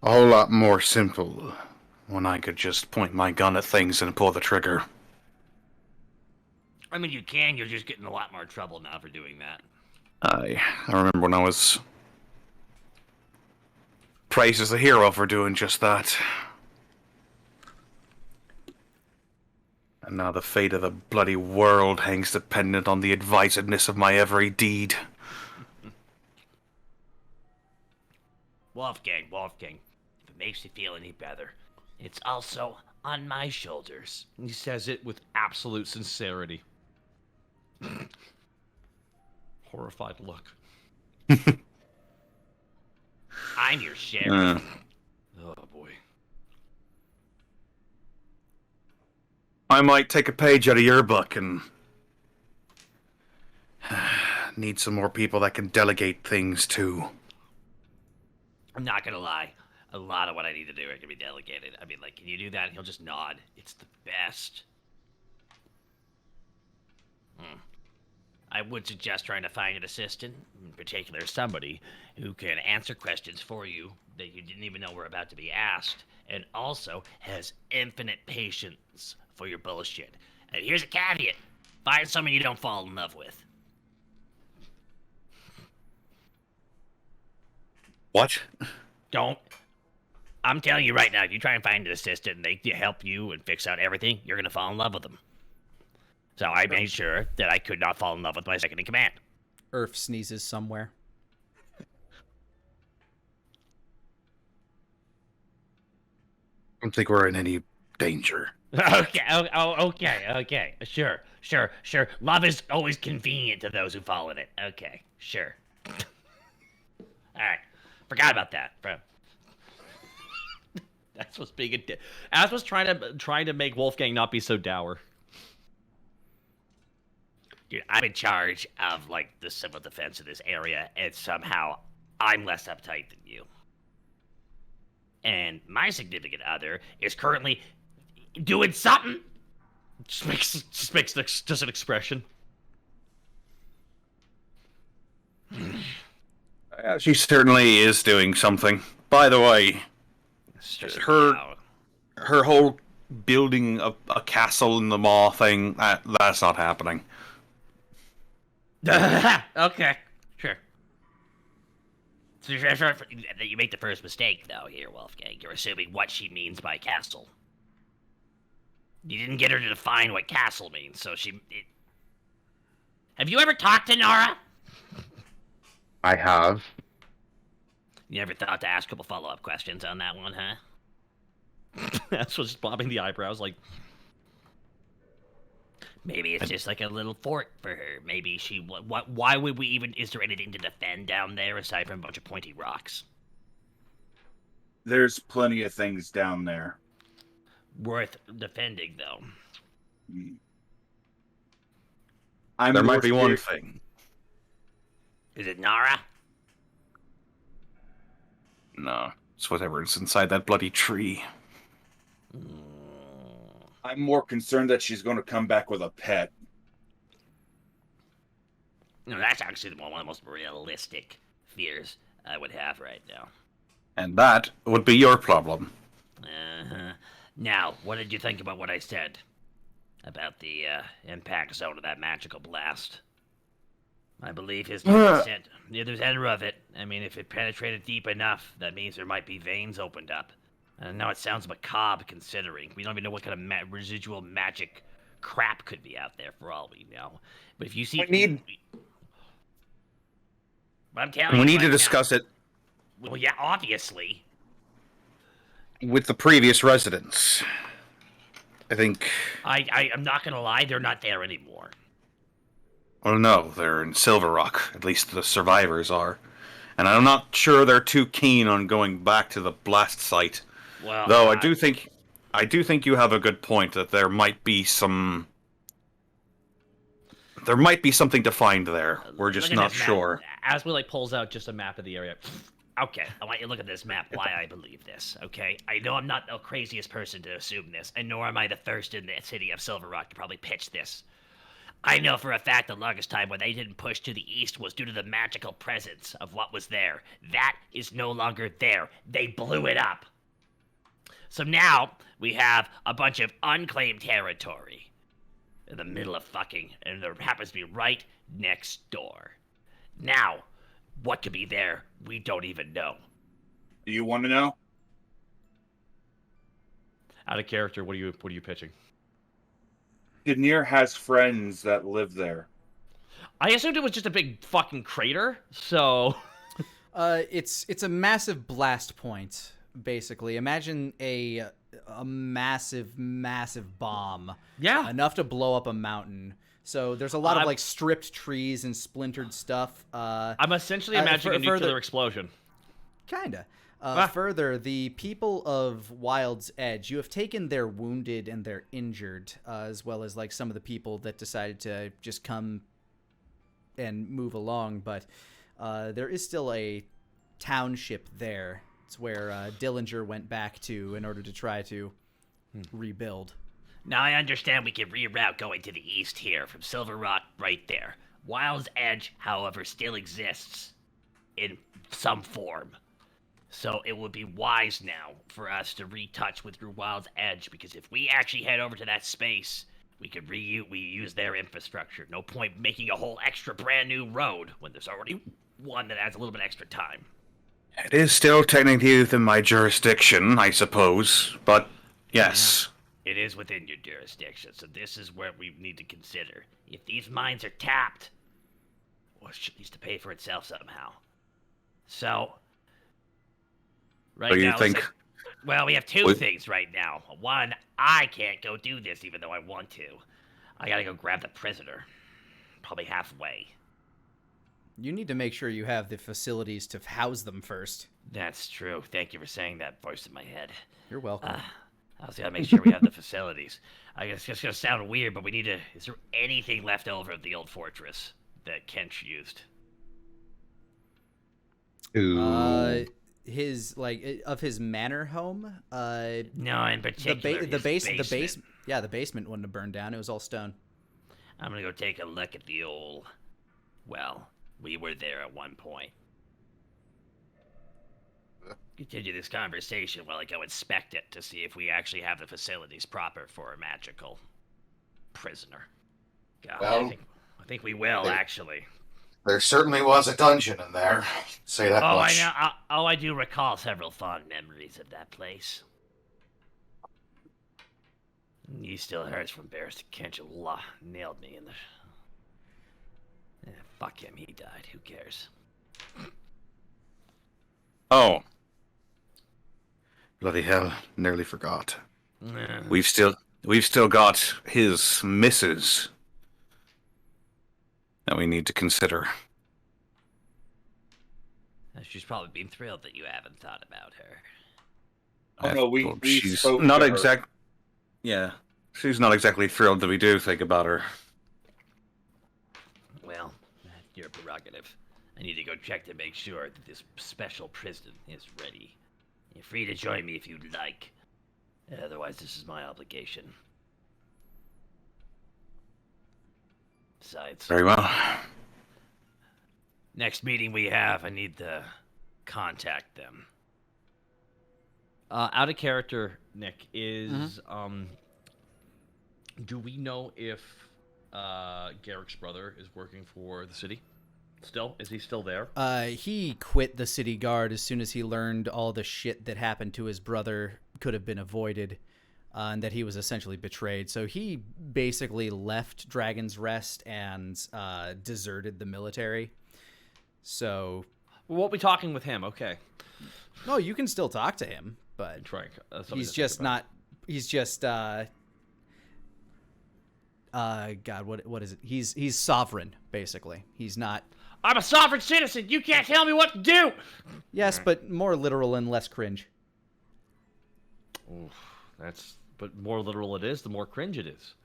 a whole lot more simple when I could just point my gun at things and pull the trigger. I mean, you can. You're just getting a lot more trouble now for doing that. I remember when I was praised as a hero for doing just that. And now the fate of the bloody world hangs dependent on the advisedness of my every deed. Wolfgang, if it makes you feel any better, it's also on my shoulders. He says it with absolute sincerity. Horrified look. I'm your sheriff. Oh, boy. I might take a page out of your book and need some more people that can delegate things to. I'm not gonna lie. A lot of what I need to do can be delegated. I mean, like, can you do that? And he'll just nod. It's the best. I would suggest trying to find an assistant, in particular somebody who can answer questions for you that you didn't even know were about to be asked, and also has infinite patience for your bullshit. And here's a caveat. Find someone you don't fall in love with. What? Don't. I'm telling you right now, if you try and find an assistant and they help you and fix out everything, you're gonna fall in love with them. So I made sure that I could not fall in love with my second in command. Earth sneezes somewhere. I don't think we're in any danger. Okay. Sure. Love is always convenient to those who fall in it. Okay, sure. All right, forgot about that, bro. That's what's being As was trying to make Wolfgang not be so dour. Dude, I'm in charge of like the civil defense of this area, and somehow I'm less uptight than you. And my significant other is currently doing something. Just makes just an expression. She certainly is doing something. By the way, her whole building a castle in the maw thing, that's not happening. Okay, sure. So you make the first mistake, though, here, Wolfgang. You're assuming what she means by castle. You didn't get her to define what castle means, so Have you ever talked to Nora? I have. You ever thought to ask a couple follow-up questions on that one, huh? That's what's bobbing the eyebrows like... Maybe it's just like a little fort for her. Maybe she... Why would we even... Is there anything to defend down there aside from a bunch of pointy rocks? There's plenty of things down there. Worth defending, though. There might be one thing. Is it Nara? No, it's whatever's inside that bloody tree. I'm more concerned that she's going to come back with a pet. No, that's actually one of the most realistic fears I would have right now. And that would be your problem. Uh-huh. Now, what did you think about what I said? About the impact zone of that magical blast? I believe his near the center of it. I mean, if it penetrated deep enough, that means there might be veins opened up. And now it sounds macabre considering. We don't even know what kind of residual magic crap could be out there for all we know. But if you see... We need to discuss it. Well, yeah, obviously. With the previous residents. I think... I'm not gonna lie, they're not there anymore. Well, no, they're in Silver Rock. At least the survivors are. And I'm not sure they're too keen on going back to the blast site. Well, though I do think you have a good point that there might be something to find there. We're just not sure. Aswell pulls out just a map of the area. Okay, I want you to look at this map, why I believe this, okay? I know I'm not the craziest person to assume this, and nor am I the first in the city of Silver Rock to probably pitch this. I know for a fact the longest time when they didn't push to the east was due to the magical presence of what was there. That is no longer there. They blew it up. So now we have a bunch of unclaimed territory in the middle of fucking, and there happens to be right next door. Now, what could be there, we don't even know. Do you want to know? Out of character, what are you pitching? Kinnear has friends that live there. I assumed it was just a big fucking crater, so... It's a massive blast point, basically. Imagine a massive bomb. Yeah. Enough to blow up a mountain. So there's a lot of stripped trees and splintered stuff. I'm essentially imagining a nuclear explosion. Kinda. Further, the people of Wild's Edge, you have taken their wounded and their injured, as well as some of the people that decided to just come and move along. But there is still a township there. It's where Dillinger went back to in order to try to rebuild. Now I understand we can reroute going to the east here from Silver Rock right there. Wild's Edge, however, still exists in some form. So it would be wise now for us to retouch with Wild's Edge, because if we actually head over to that space, we could reuse their infrastructure. No point making a whole extra brand new road when there's already one that adds a little bit extra time. It is still technically within my jurisdiction, I suppose, but yes. It is within your jurisdiction, so this is where we need to consider. If these mines are tapped, well, it needs to pay for itself somehow. So, right So you now, think... well, we have two things right now. One, I can't go do this even though I want to. I gotta go grab the prisoner. Probably halfway. You need to make sure you have the facilities to house them first. That's true. Thank you for saying that, voice in my head. You're welcome. I also gotta make sure we have the facilities. I guess it's gonna sound weird, but we need to... Is there anything left over of the old fortress that Kench used? His of his manor home. No, in particular, the basement. The basement wouldn't have burned down. It was all stone. I'm gonna go take a look at the old... Well, we were there at one point. Continue this conversation while I go inspect it to see if we actually have the facilities proper for a magical prisoner. God, Well, I think we will, actually. There certainly was a dungeon in there. Say that much. I know. I do recall several fond memories of that place. He still hurts from Barris Kenchula. Nailed me in the... fuck him, he died. Who cares? Oh. Bloody hell, nearly forgot. We've still got his missus that we need to consider. She's probably been thrilled that you haven't thought about her. Oh no, we she's spoke not to her. exact. Yeah, she's not exactly thrilled that we do think about her. Well, your prerogative. I need to go check to make sure that this special prison is ready. You're free to join me if you'd like. Otherwise, this is my obligation. Besides, Very well. next meeting we have, I need to contact them. Out of character, Nick, is do we know if Garrick's brother is working for the city? Still? Is he still there? He quit the city guard as soon as he learned all the shit that happened to his brother could have been avoided, and that he was essentially betrayed. So he basically left Dragon's Rest and deserted the military. So... Well, we'll be talking with him, okay. No, you can still talk to him, but he's just not... He's just... God, what is it? He's sovereign, basically. He's not... I'm a sovereign citizen! You can't tell me what to do! Yes, but more literal and less cringe. Oof, but more literal it is, the more cringe it is.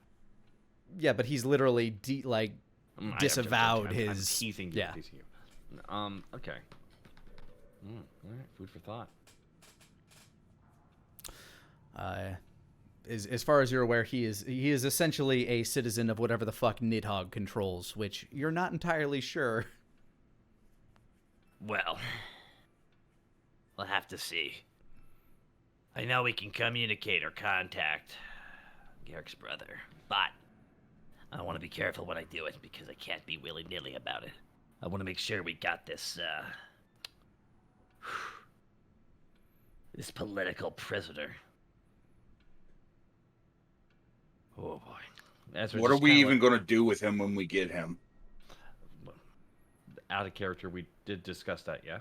Yeah, but he's literally disavowed I'm his... teasing you. Yeah. Teasing you. Okay. All right, food for thought. As far as you're aware, he is essentially a citizen of whatever the fuck Nidhog controls, which you're not entirely sure. Well, we'll have to see. I know we can communicate or contact Garrick's brother, but I want to be careful when I do it because I can't be willy-nilly about it. I want to make sure we got this, this political prisoner. Oh boy. What are we even going to do with him when we get him? Out of character, we did discuss that, yeah?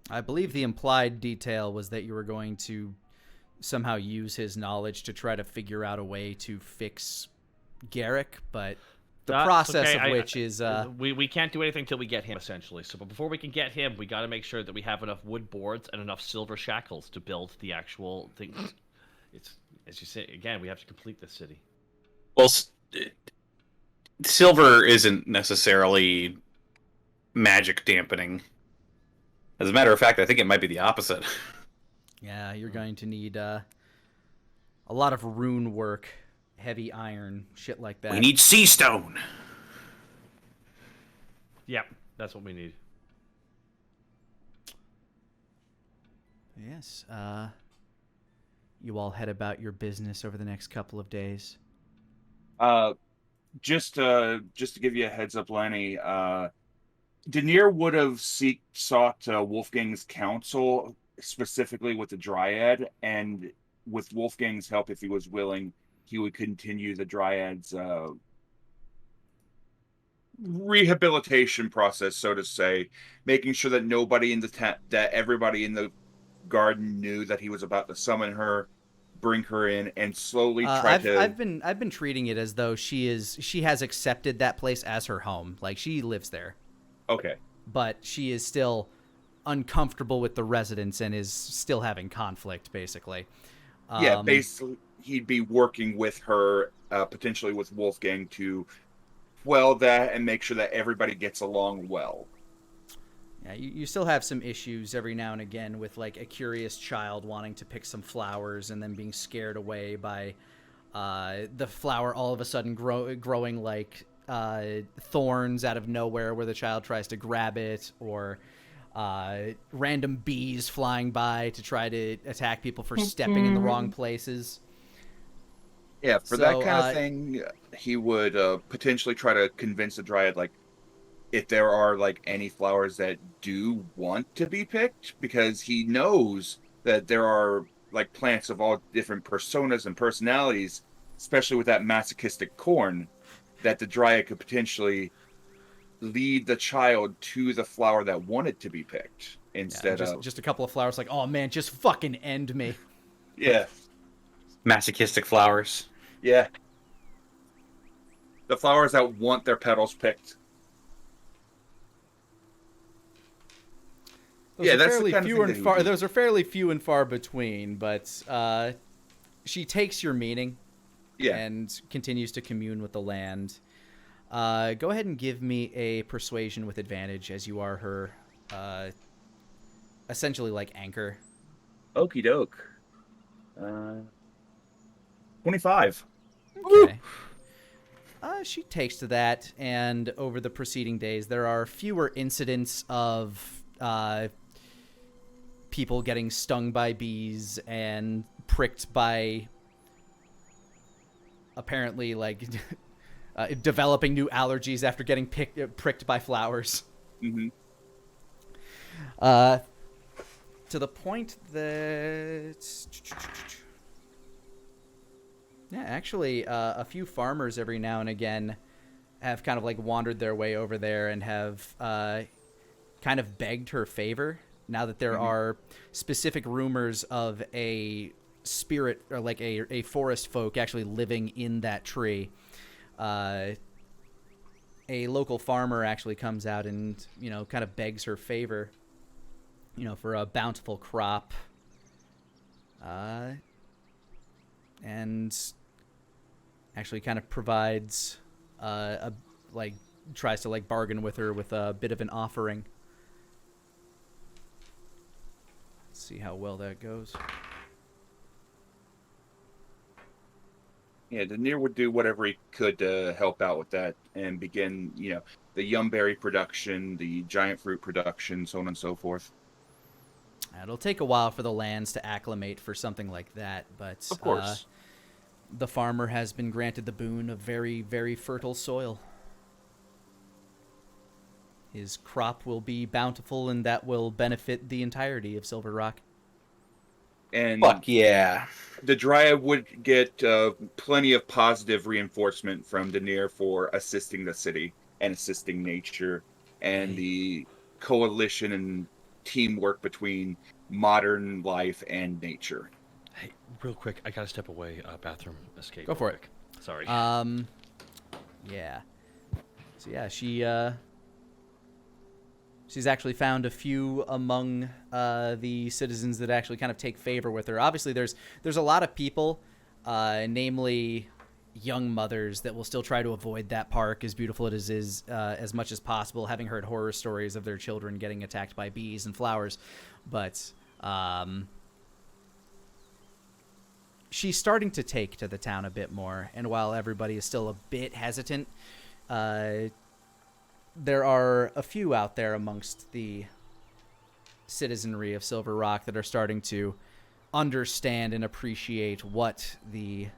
I believe the implied detail was that you were going to somehow use his knowledge to try to figure out a way to fix Garrick, but the process of which is... We can't do anything until we get him, essentially. So but before we can get him, we got to make sure that we have enough wood boards and enough silver shackles to build the actual thing. It's, as you say, again, we have to complete this city. Well, silver isn't necessarily magic dampening. As a matter of fact, I think it might be the opposite. Yeah, you're going to need a lot of rune work, heavy iron, shit like that. We need sea stone. Yep, that's what we need. Yes, you all head about your business over the next couple of days. Just to give you a heads up, Lani, Denier would have sought Wolfgang's counsel, specifically with the Dryad, and with Wolfgang's help, if he was willing, he would continue the Dryad's rehabilitation process, so to say, making sure that nobody in that everybody in the garden knew that he was about to summon her, bring her in, and slowly try to. I've been treating it as though she has accepted that place as her home. Like, she lives there. Okay. But she is still uncomfortable with the residents and is still having conflict, basically. Yeah, basically, he'd be working with her, potentially with Wolfgang, to quell that and make sure that everybody gets along well. Yeah, you still have some issues every now and again with, like, a curious child wanting to pick some flowers and then being scared away by the flower all of a sudden growing like thorns out of nowhere where the child tries to grab it, or random bees flying by to try to attack people for stepping in the wrong places. Yeah, for that kind of thing, he would potentially try to convince the Dryad, like, if there are, like, any flowers that do want to be picked, because he knows that there are, like, plants of all different personas and personalities, especially with that masochistic corn, that the Dryad could potentially lead the child to the flower that wanted to be picked instead of just a couple of flowers, like, oh man, just fucking end me. Yeah. Masochistic flowers. Yeah. The flowers that want their petals picked. Those are fairly few and far between, but she takes your meaning, and continues to commune with the land. Go ahead and give me a persuasion with advantage, as you are her, essentially like anchor. Okie doke. 25. Okay. She takes to that, and over the preceding days, there are fewer incidents of people getting stung by bees and pricked by, apparently, like, developing new allergies after getting pricked by flowers. Mm-hmm. To the point that... Yeah, actually, a few farmers every now and again have kind of, like, wandered their way over there and have kind of begged her favor, now that there are specific rumors of a spirit, or like a forest folk actually living in that tree. A local farmer actually comes out and, kind of begs her favor, for a bountiful crop. And actually kind of provides, tries to, like, bargain with her with a bit of an offering. Let's see how well that goes. Yeah, Denier would do whatever he could to help out with that and begin, the yumberry production, the giant fruit production, so on and so forth. It'll take a while for the lands to acclimate for something like that, but of course, the farmer has been granted the boon of very, very fertile soil. His crop will be bountiful, and that will benefit the entirety of Silver Rock. And fuck yeah. The Dryad would get plenty of positive reinforcement from Denier for assisting the city and assisting nature and the coalition and teamwork between modern life and nature. Hey, real quick, I gotta step away. Bathroom escape. Go for it. Sorry. Yeah. So yeah, she's actually found a few among the citizens that actually kind of take favor with her. Obviously, there's a lot of people, namely young mothers, that will still try to avoid that park, as beautiful as it is, as much as possible, having heard horror stories of their children getting attacked by bees and flowers. But she's starting to take to the town a bit more, and while everybody is still a bit hesitant, there are a few out there amongst the citizenry of Silver Rock that are starting to understand and appreciate what the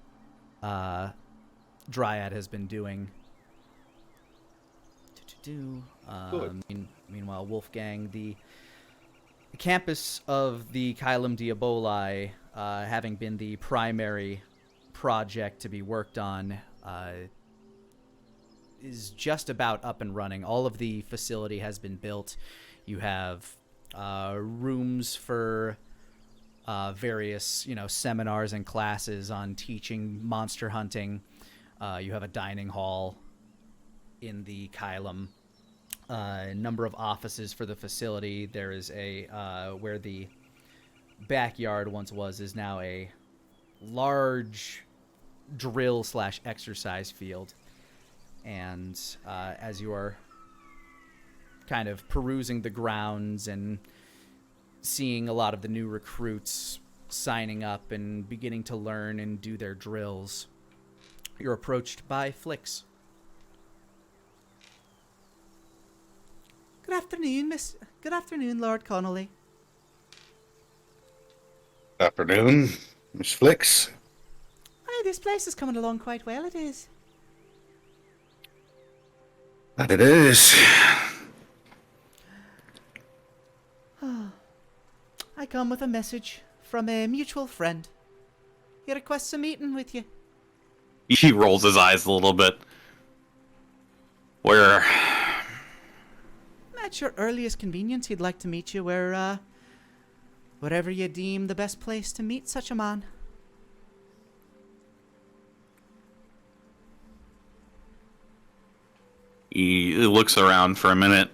Dryad has been doing. do. Good. Meanwhile, Wolfgang, the campus of the Kylum Diaboli, having been the primary project to be worked on, is just about up and running. All of the facility has been built. You have rooms for various, seminars and classes on teaching monster hunting. You have a dining hall in the Kylum. A number of offices for the facility. There is where the backyard once was is now a large drill/exercise field. And as you are kind of perusing the grounds and seeing a lot of the new recruits signing up and beginning to learn and do their drills, you're approached by Flix. Good afternoon, Good afternoon, Lord Connolly. Afternoon, Miss Flix. Hi, this place is coming along quite well, it is. That it is. I come with a message from a mutual friend. He requests a meeting with you. He rolls his eyes a little bit. Where? At your earliest convenience, he'd like to meet you wherever you deem the best place to meet such a man. He looks around for a minute.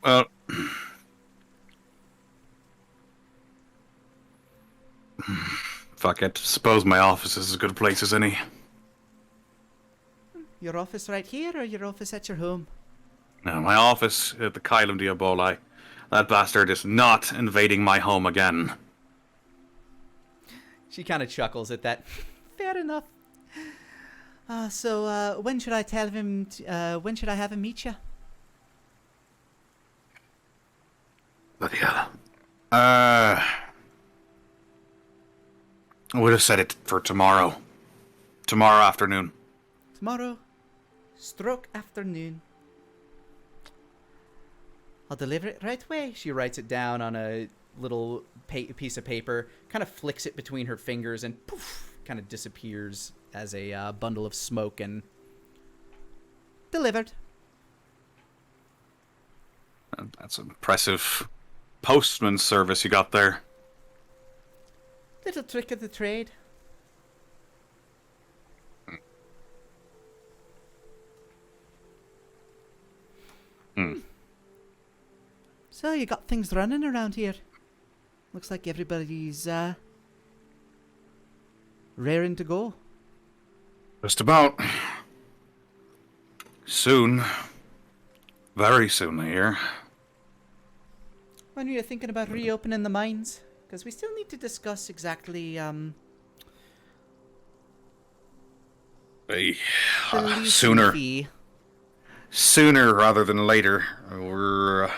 Well, fuck it. Suppose my office is as good a place as any. Your office right here or your office at your home? No, my office at the Kylum Diaboli. That bastard is not invading my home again. She kind of chuckles at that. Fair enough. So when should I tell him, when should I have him meet you? Bloody hell. I would have said it for tomorrow. Tomorrow afternoon. Tomorrow, stroke afternoon. I'll deliver it right away. She writes it down on a little piece of paper, kind of flicks it between her fingers, and poof, kind of disappears as a bundle of smoke and delivered. That's impressive postman service you got there. Little trick of the trade. So you got things running around here. Looks like everybody's raring to go. Just about. Soon. Very soon, I hear. When were you thinking about reopening the mines? Because we still need to discuss exactly the leasing Sooner. fee. Sooner rather than later. We're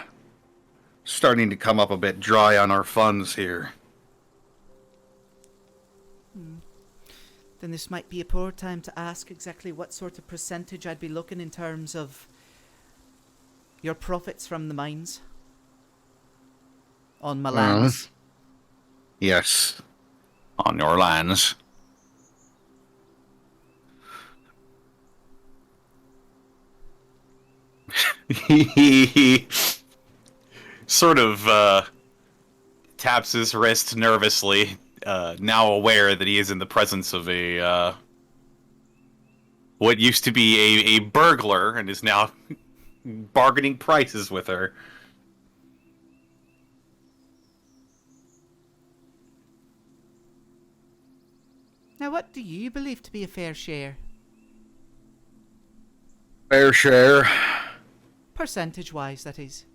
starting to come up a bit dry on our funds here. Then this might be a poor time to ask exactly what sort of percentage I'd be looking in terms of your profits from the mines. On my lands. Yes. On your lands. He sort of taps his wrist nervously, now aware that he is in the presence of a what used to be a burglar and is now bargaining prices with her. Now, what do you believe to be a fair share? Fair share. Percentage-wise, that is.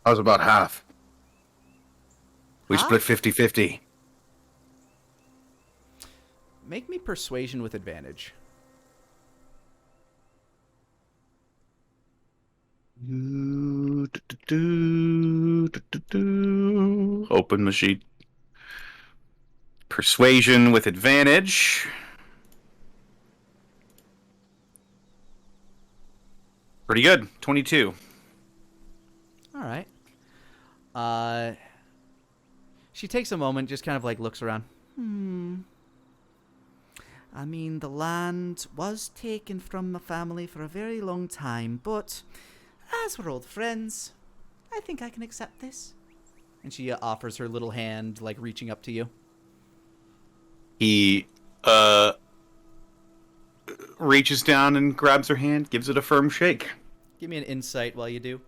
I was about half. We Huh? split 50-50. Make me persuasion with advantage. Open the sheet. Persuasion with advantage. Pretty good. 22. All right. She takes a moment, just kind of like looks around. I mean, the land was taken from the family for a very long time, but as we're old friends, I think I can accept this. And she offers her little hand, like reaching up to you. He reaches down and grabs her hand, gives it a firm shake. Give me an insight while you do.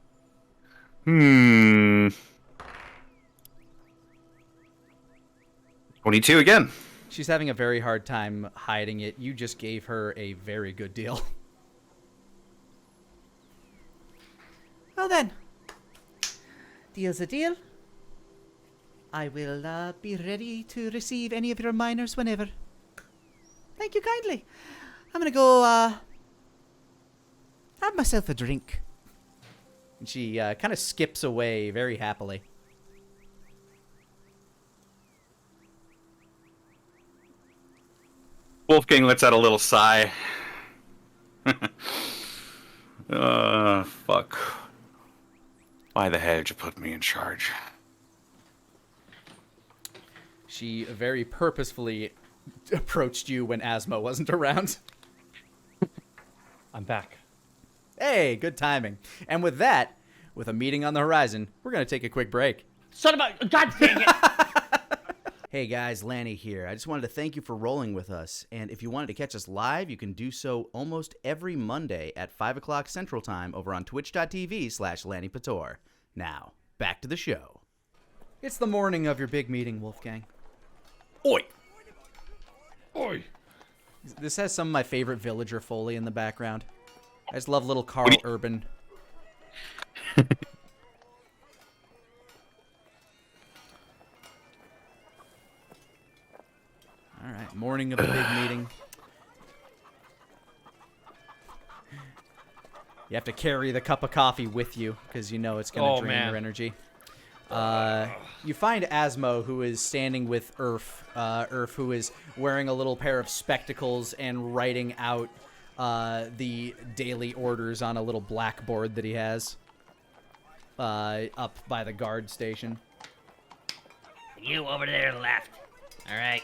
22 again. She's having a very hard time hiding it. You just gave her a very good deal. Well then, deal's a deal. I will be ready to receive any of your miners whenever. Thank you kindly. I'm gonna go have myself a drink. And she kind of skips away very happily. Wolfgang lets out a little sigh. Fuck. Why the hell did you put me in charge? She very purposefully approached you when Asmo wasn't around. I'm back. Hey, good timing. And with that, with a meeting on the horizon, we're going to take a quick break. Son of a... God dang it! Hey guys, Lani here. I just wanted to thank you for rolling with us. And if you wanted to catch us live, you can do so almost every Monday at 5 o'clock Central Time over on twitch.tv/Lanipator. Now, back to the show. It's the morning of your big meeting, Wolfgang. Oi! Oi! This has some of my favorite villager foley in the background. I just love little Carl Urban. All right, morning of the big meeting. You have to carry the cup of coffee with you because you know it's going to drain your energy. You find Asmo, who is standing with Urf. Urf, who is wearing a little pair of spectacles and writing out the daily orders on a little blackboard that he has up by the guard station. You over there left. All right.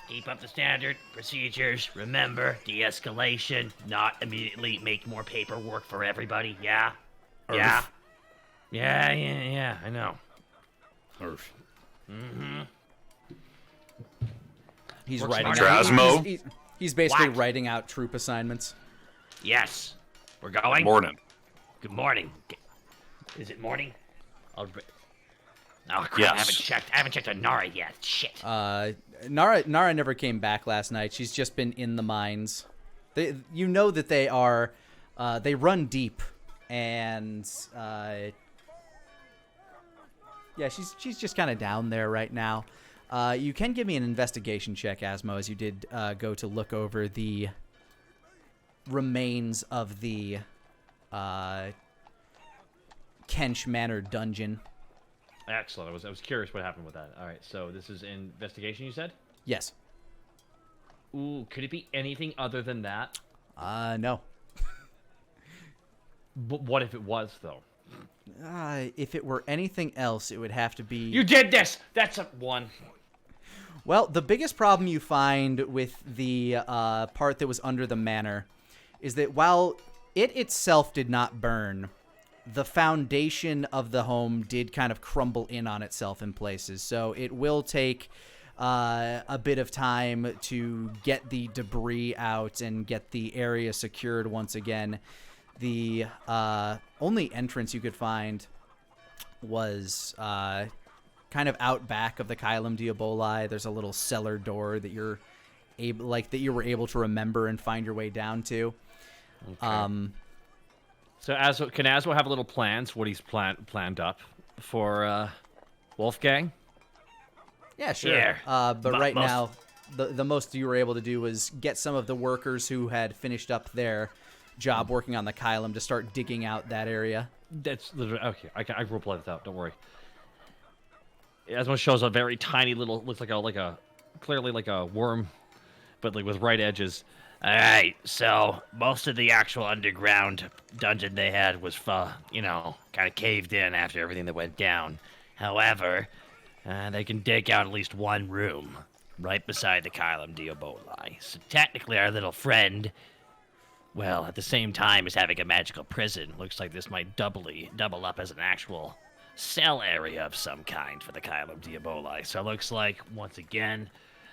Keep up the standard procedures. Remember, de-escalation. Not immediately make more paperwork for everybody. Yeah? Yeah? Yeah, I know. Urf. Mm-hmm. He's Works writing smarter. out. Asmo? He's basically What? writing out troop assignments. Yes. We're going? Morning. Good morning. Is it morning? Oh, crap. Yes. I haven't checked on Nara yet. Shit. Nara never came back last night. She's just been in the mines. You know that they are, they run deep, and yeah, she's just kind of down there right now. You can give me an investigation check, Asmo, as you did go to look over the remains of the Kench Manor dungeon. Excellent. I was curious what happened with that. All right, so this is investigation, you said? Yes. Ooh, could it be anything other than that? No. But what if it was, though? If it were anything else, it would have to be... You did this! That's a 1. Well, the biggest problem you find with the part that was under the manor is that while it itself did not burn, the foundation of the home did kind of crumble in on itself in places. So it will take a bit of time to get the debris out and get the area secured once again. The only entrance you could find was kind of out back of the Kylum Diaboli. There's a little cellar door that you were able to remember and find your way down to. Okay. So Asmo have a little plans? What he's planned up for Wolfgang? Yeah, sure. Here. But right most- now, the most you were able to do was get some of the workers who had finished up their job working on the Kylum to start digging out that area. That's literally okay. I will play this out. Don't worry. Asmo shows a very tiny little, looks like a clearly like a worm, but like with right edges. Alright, so most of the actual underground dungeon they had was, kind of caved in after everything that went down. However, they can dig out at least one room right beside the Kylum Diaboli. So technically our little friend, well, at the same time as having a magical prison, looks like this might double up as an actual cell area of some kind for the Kylum Diaboli. So it looks like, once again,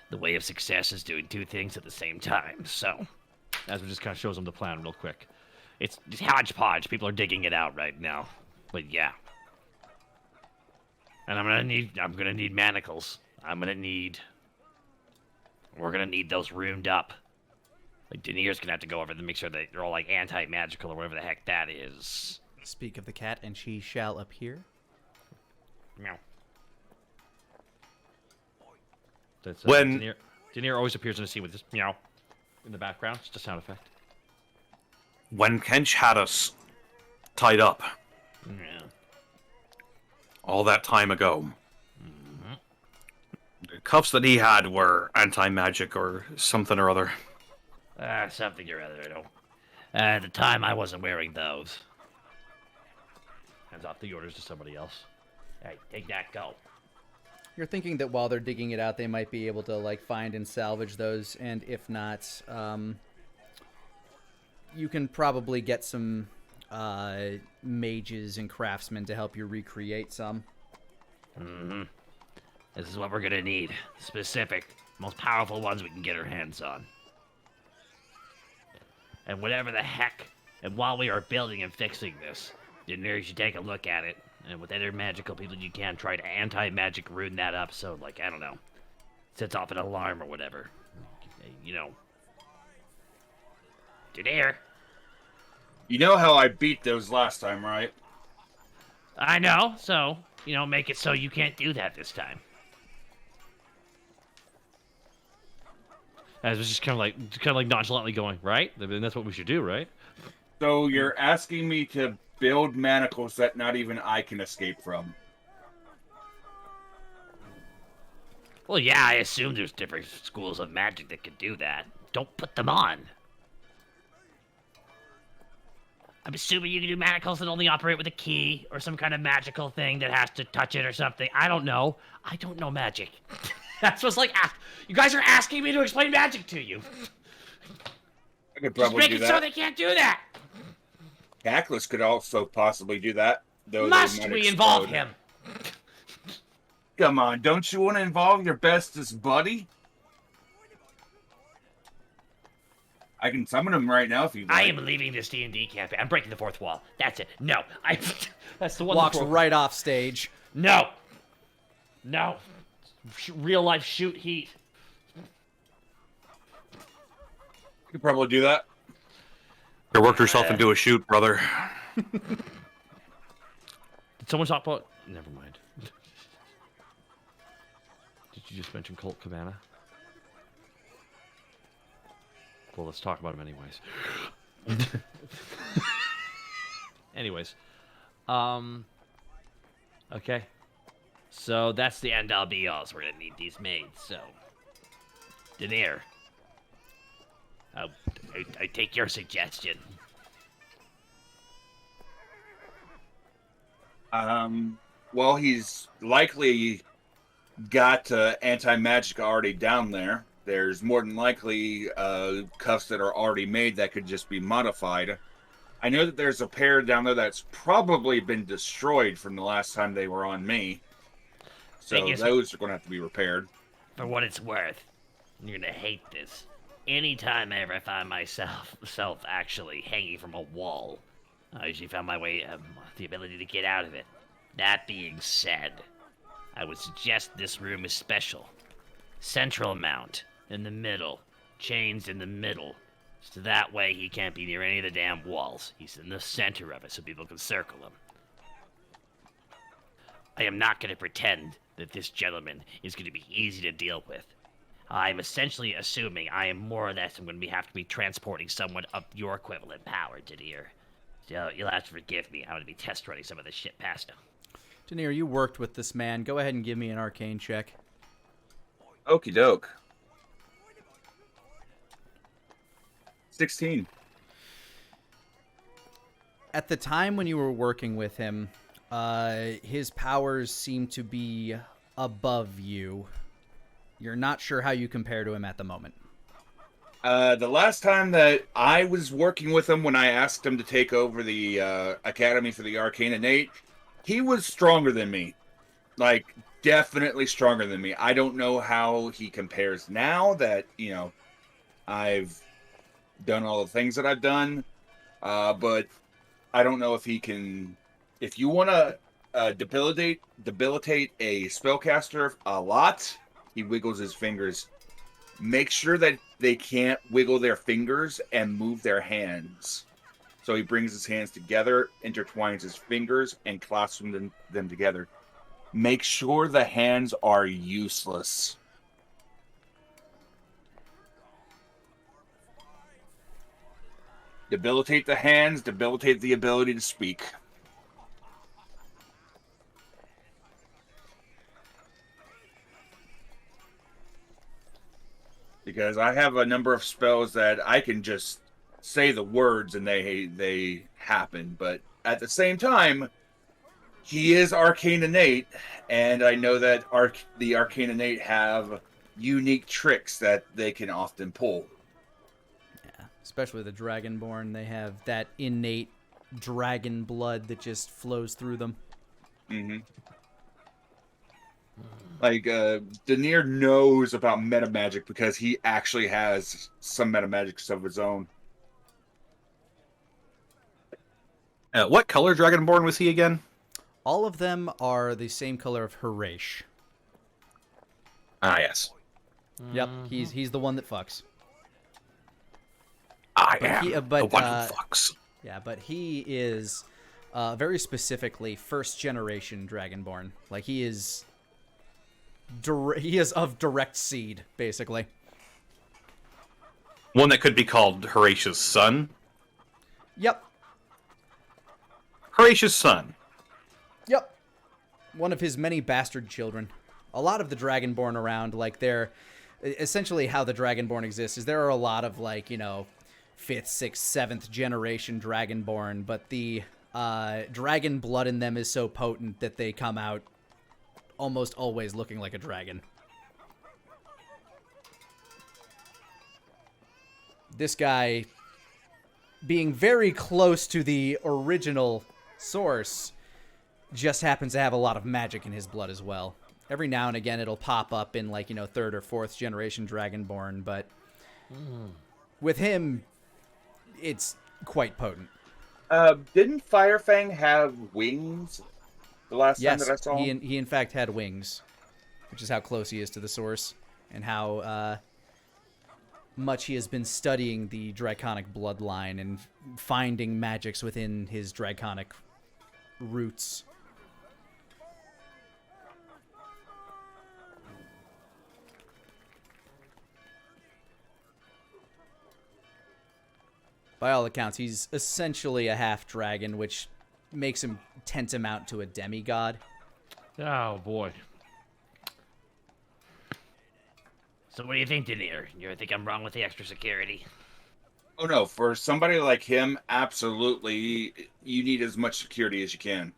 the way of success is doing two things at the same time. So, Asmo just kind of shows them the plan real quick. it's hodgepodge. People are digging it out right now. But yeah. And I'm gonna need manacles. We're gonna need those roomed up. Like, Denier's gonna have to go over and make sure that they're all, like, anti-magical or whatever the heck that is. Speak of the cat, and she shall appear. Meow. That's, When- Denier always appears in a scene with this meow in the background. It's just a sound effect. When Kench had us tied up Yeah. all that time ago, the cuffs that he had were anti-magic or something or other. Something or other, I don't. At the time, I wasn't wearing those. Hands off the orders to somebody else. Alright, take that, go. You're thinking that while they're digging it out, they might be able to like find and salvage those, and if not, you can probably get some mages and craftsmen to help you recreate some. This is what we're gonna need. Specific, most powerful ones we can get our hands on. And whatever the heck, and while we are building and fixing this, you should take a look at it. And with other magical people you can, try to anti-magic rune that up so, like, I don't know, sets off an alarm or whatever. Daenerys. You know how I beat those last time, right? I know, so, make it so you can't do that this time. As was just kind of like nonchalantly going, right? I mean, that's what we should do, right? So you're asking me to build manacles that not even I can escape from. Well, yeah, I assume there's different schools of magic that can do that. Don't put them on. I'm assuming you can do manacles that only operate with a key or some kind of magical thing that has to touch it or something. I don't know. I don't know magic. That's what's like. You guys are asking me to explain magic to you. I could Just probably make do it that. so they can't do that. Cackless could also possibly do that. Though they Must might we involve explode. him? Come on, don't you want to involve your bestest buddy? I can summon him right now if you like. I am leaving this D&D campaign. I'm breaking the fourth wall. That's it. No, That's the one. Walks that right off stage. no. real life shoot heat. You could probably do that. You worked yourself into a shoot, brother. Did someone talk about? Never mind. Did you just mention Colt Cabana? Well, let's talk about him anyways. Anyways, okay. So that's the end all be all. So we're gonna need these made. So, Daenerys, I take your suggestion. Well, he's likely got anti-magic already down there. There's more than likely cuffs that are already made that could just be modified. I know that there's a pair down there that's probably been destroyed from the last time they were on me. So Thing is- those are going to have to be repaired. For what it's worth, you're gonna hate this. Anytime I ever find myself actually hanging from a wall, I usually found my way, the ability to get out of it. That being said, I would suggest this room is special. Central mount in the middle, chains in the middle, so that way he can't be near any of the damn walls. He's in the center of it so people can circle him. I am not going to pretend that this gentleman is going to be easy to deal with. I'm essentially assuming I am more or less going to have to be transporting someone of your equivalent power, Denier. So you'll have to forgive me. I'm going to be test running some of this shit past him. Denier, you worked with this man. Go ahead and give me an arcane check. Okie doke. 16. At the time when you were working with him, his powers seem to be above you. You're not sure how you compare to him at the moment. The last time that I was working with him, when I asked him to take over the Academy for the Arcane Innate, he was stronger than me. Like, definitely stronger than me. I don't know how he compares now that, I've done all the things that I've done. But I don't know if he can... If you want to debilitate a spellcaster a lot, he wiggles his fingers. Make sure that they can't wiggle their fingers and move their hands. So he brings his hands together, intertwines his fingers, and clasps them together. Make sure the hands are useless. Debilitate the hands, debilitate the ability to speak. Because I have a number of spells that I can just say the words and they happen. But at the same time, he is Arcane Innate, and I know that the Arcane Innate have unique tricks that they can often pull. Yeah, especially the Dragonborn. They have that innate dragon blood that just flows through them. Mm-hmm. Like, Denier knows about meta magic because he actually has some meta magics of his own. What color Dragonborn was he again? All of them are the same color of Harash. Ah, yes. Yep, he's the one that fucks. I But am he- the but, one who fucks. Yeah, but he is very specifically first generation Dragonborn. Like he is of direct seed, basically. One that could be called Horatius' son. Yep. Horatius' son. Yep. One of his many bastard children. A lot of the Dragonborn around, like, they're... Essentially how the Dragonborn exists is there are a lot of, like, 5th, 6th, 7th generation Dragonborn, but the dragon blood in them is so potent that they come out almost always looking like a dragon. This guy, being very close to the original source, just happens to have a lot of magic in his blood as well. Every now and again it'll pop up in, like, 3rd or 4th generation Dragonborn, but with him, it's quite potent. Didn't Firefang have wings the last time Yes, that I saw him? he in fact had wings, which is how close he is to the source, and how much he has been studying the Draconic bloodline and finding magics within his Draconic roots. By all accounts, he's essentially a half-dragon, which makes him tantamount to a demigod. Oh, boy. So what do you think, Denier? You think I'm wrong with the extra security? Oh no, for somebody like him, absolutely, you need as much security as you can.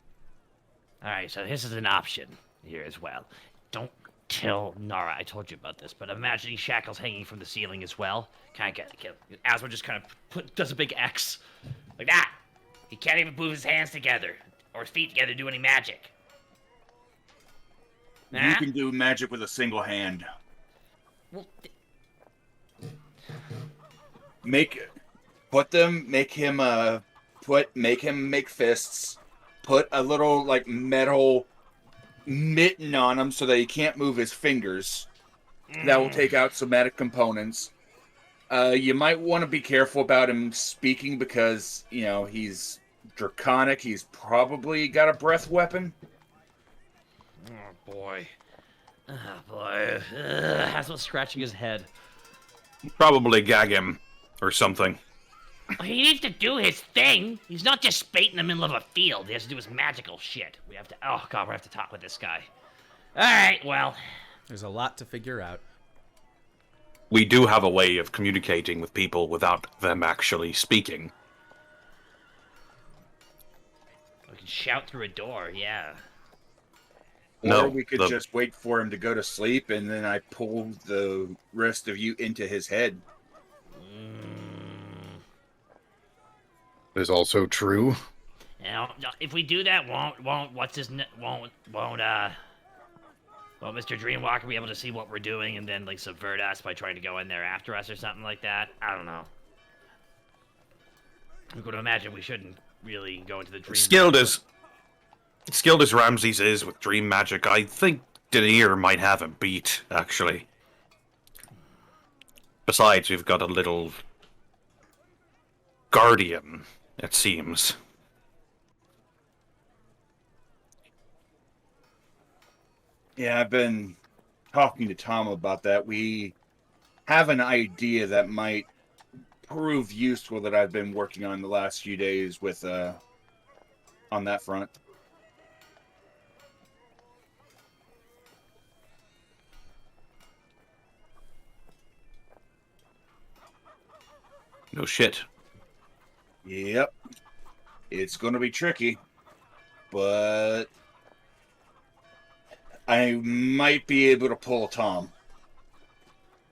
Alright, so this is an option here as well. Don't tell Nara I told you about this, but I'm imagining shackles hanging from the ceiling as well. Kind of get Asma just kind of does a big X. Like that! He can't even move his hands together, or his feet together to do any magic. You can do magic with a single hand. Well, Make him make fists. Put a little, like, metal mitten on him so that he can't move his fingers. That will take out somatic components. You might want to be careful about him speaking because, he's draconic. He's probably got a breath weapon. oh boy. Oh, boy. Haswell's scratching his head. Probably gag him or something. He needs to do his thing. He's not just spate in the middle of a field. He has to do his magical shit. We have to. Oh god, we have to talk with this guy. All right, well. There's a lot to figure out. We do have a way of communicating with people without them actually speaking. We can shout through a door. Yeah. Or No, we could just wait for him to go to sleep, and then I pull the rest of you into his head. Is also true. Now, if we do that, won't Mr. Dreamwalker be able to see what we're doing and then like subvert us by trying to go in there after us or something like that? I don't know. I'm going to imagine we shouldn't really go into the dream. Skilled as Ramses is with dream magic, I think Denier might have him beat, actually. Besides, we've got a little guardian, it seems. Yeah, I've been talking to Tom about that. We have an idea that might prove useful that I've been working on the last few days with on that front. No shit. Yep. It's going to be tricky, but I might be able to pull Tom.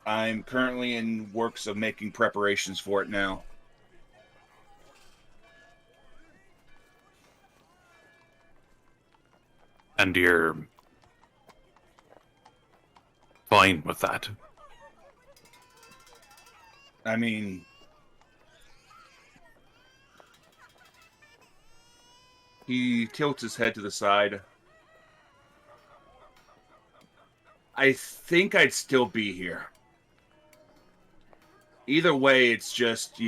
I'm currently in works of making preparations for it now. And you're fine with that? I mean, he tilts his head to the side. I think I'd still be here. Either way, it's just,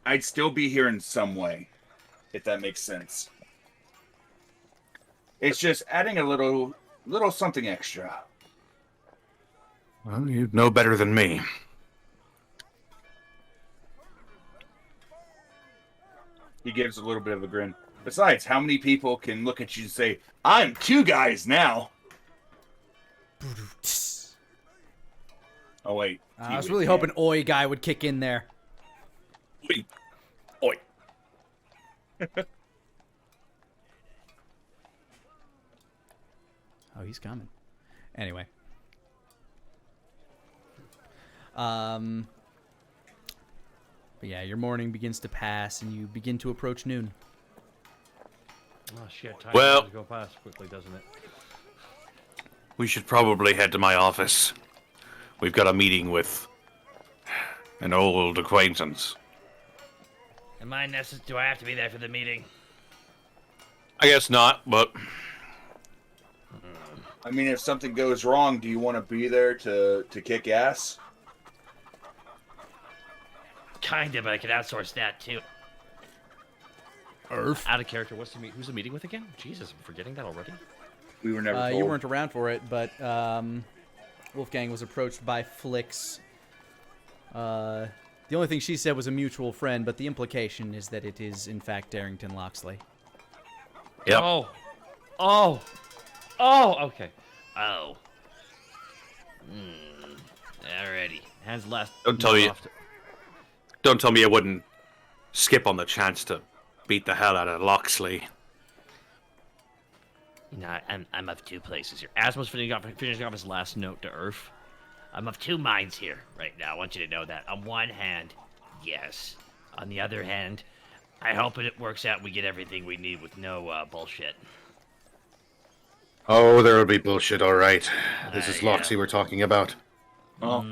I'd still be here in some way, if that makes sense. It's just adding a little something extra. Well, you know better than me. He gives a little bit of a grin. Besides, how many people can look at you and say, I'm two guys now? Oh, wait. I was really hoping Oi guy would kick in there. Oi. Oi. Oh, he's coming. Anyway. But yeah, your morning begins to pass, and you begin to approach noon. Oh shit! Time Well- does go past quickly, doesn't it? We should probably head to my office. We've got a meeting with an old acquaintance. Am I do I have to be there for the meeting? I guess not, but I mean, if something goes wrong, do you want to be there to kick ass? Kinda, but I could outsource that too. Out of character. Who's the meeting with again? Jesus, I'm forgetting that already. We were never told. You weren't around for it, but Wolfgang was approached by Flix. The only thing she said was a mutual friend, but the implication is that it is, in fact, Darrington Loxley. yep. Oh, okay. Oh. Alrighty. Hands last. Don't tell me I wouldn't skip on the chance to beat the hell out of Loxley. You know, I'm of two places here. Asmo's finishing off his last note to Earth. I'm of two minds here right now. I want you to know that. On one hand, yes. On the other hand, I hope it works out and we get everything we need with no bullshit. Oh, there will be bullshit, all right. This is yeah. Loxley we're talking about. Oh.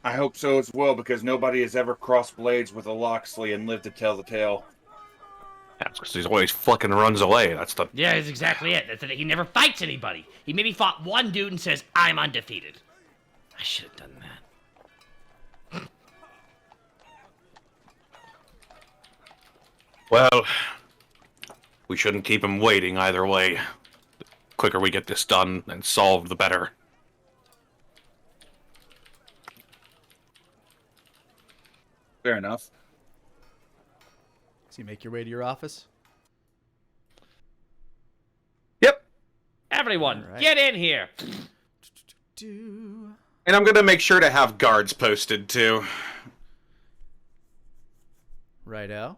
I hope so as well, because nobody has ever crossed blades with a Loxley and lived to tell the tale. That's because he's always fucking runs away. That's the... Yeah, that's exactly it. That's it. He never fights anybody. He maybe fought one dude and says, I'm undefeated. I should have done that. Well, we shouldn't keep him waiting either way. The quicker we get this done and solved, the better. Fair enough. So you make your way to your office? Yep. Everyone, All right. get in here. And I'm gonna make sure to have guards posted too. Righto.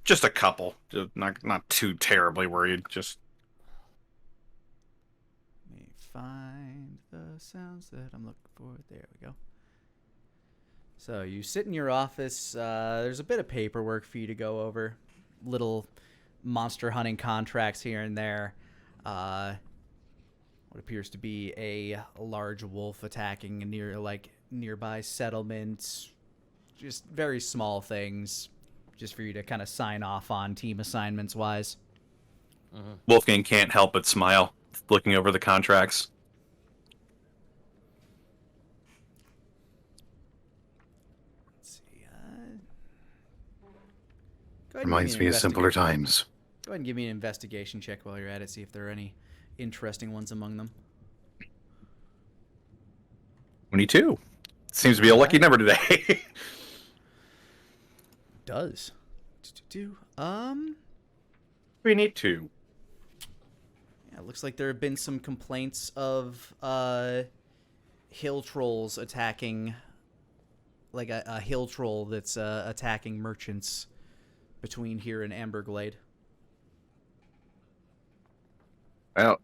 Just a couple. Just not too terribly worried. Just Let me find the sounds that I'm looking for. There we go. So you sit in your office. There's a bit of paperwork for you to go over. Little monster hunting contracts here and there. What appears to be a large wolf attacking a nearby settlement. Just very small things, just for you to kind of sign off on team assignments wise. Wolfgang can't help but smile, looking over the contracts. Let's see. Go ahead and give Reminds an me of simpler investigation- times. Go ahead and give me an investigation check while you're at it. See if there are any interesting ones among them. 22. Seems to be a lucky number today. Does. We need 2. Yeah, it looks like there have been some complaints of hill trolls attacking, like a hill troll that's attacking merchants between here and Amberglade. Well,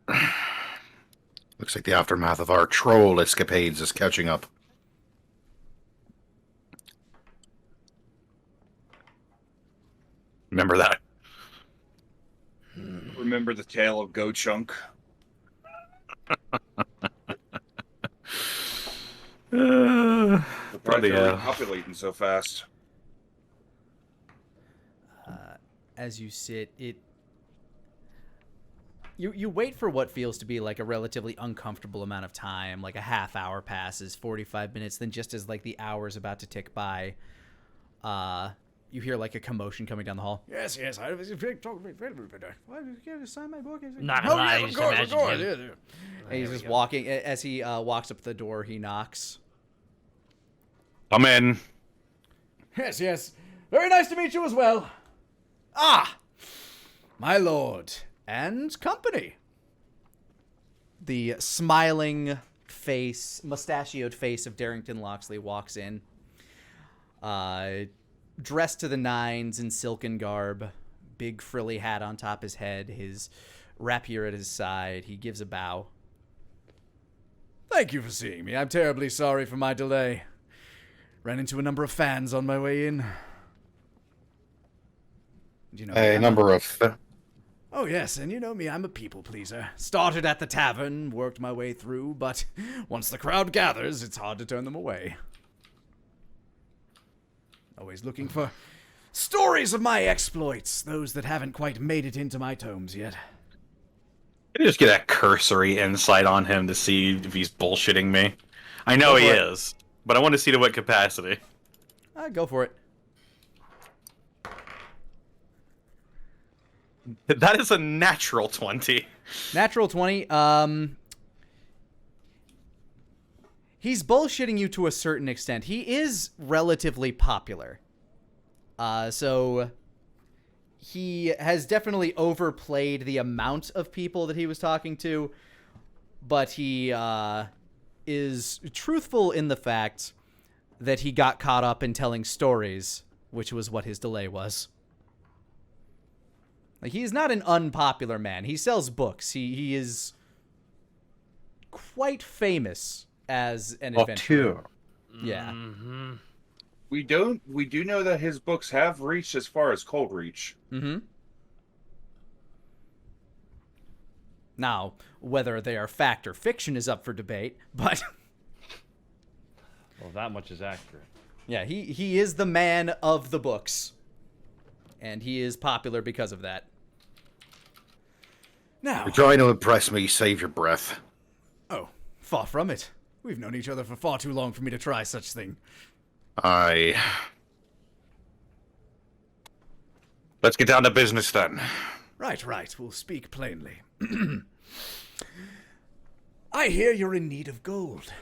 looks like the aftermath of our troll escapades is catching up. Remember that. Remember the tale of Go Chunk? Surprised Bloody they're hell. repopulating so fast. As you sit, you wait for what feels to be like a relatively uncomfortable amount of time, like a half hour passes, 45 minutes, then just as like the hour's about to tick by, you hear like a commotion coming down the hall. Yes, I was sign my book. Not gonna lie, I just imagine him. And he's just walking. As he walks up to the door, he knocks. Come in. Yes. Very nice to meet you as well. Ah, my lord and company. The smiling face, mustachioed face of Darrington Loxley walks in. Dressed to the nines in silken garb, big frilly hat on top his head, his rapier at his side. He gives a bow. Thank you for seeing me. I'm terribly sorry for my delay. Ran into a number of fans on my way in. You know, A number of... Oh, yes, and you know me, I'm a people pleaser. Started at the tavern, worked my way through, but once the crowd gathers, it's hard to turn them away. Always looking for stories of my exploits, those that haven't quite made it into my tomes yet. Can you just get a cursory insight on him to see if he's bullshitting me? I know he is, but I want to see to what capacity. Go for it. That is a natural 20. Natural 20. He's bullshitting you to a certain extent. He is relatively popular. So he has definitely overplayed the amount of people that he was talking to, but he is truthful in the fact that he got caught up in telling stories, which was what his delay was. Like, he's not an unpopular man. He sells books. He is quite famous as an adventurer. Yeah. Mm-hmm. We do know that his books have reached as far as Cold Reach. Mm-hmm. Now, whether they are fact or fiction is up for debate, but Well, that much is accurate. yeah, he is the man of the books. And he is popular because of that. Now, You're trying to impress me, save your breath. oh, far from it. We've known each other for far too long for me to try such thing. Let's get down to business then. Right. We'll speak plainly. I hear you're in need of gold.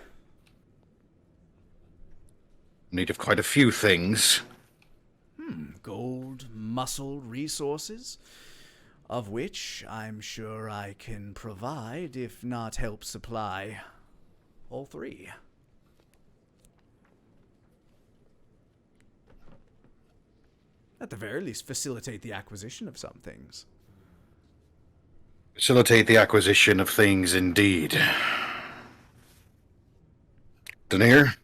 Need of quite a few things. Gold, muscle, resources, of which I'm sure I can provide, if not help supply, all three. At the very least, facilitate the acquisition of some things. Facilitate the acquisition of things, indeed. Denier?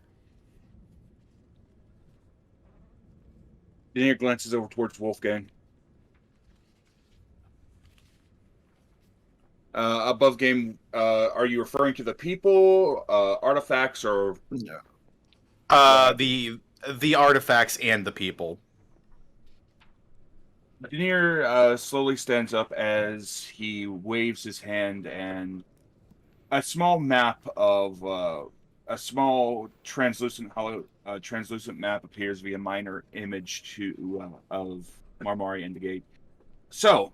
Denier glances over towards Wolfgang. Above game, are you referring to the people, artifacts, or... The artifacts and the people. Denier slowly stands up as he waves his hand, and a small map of a small translucent map appears via minor image of Marmaria and the gate. So,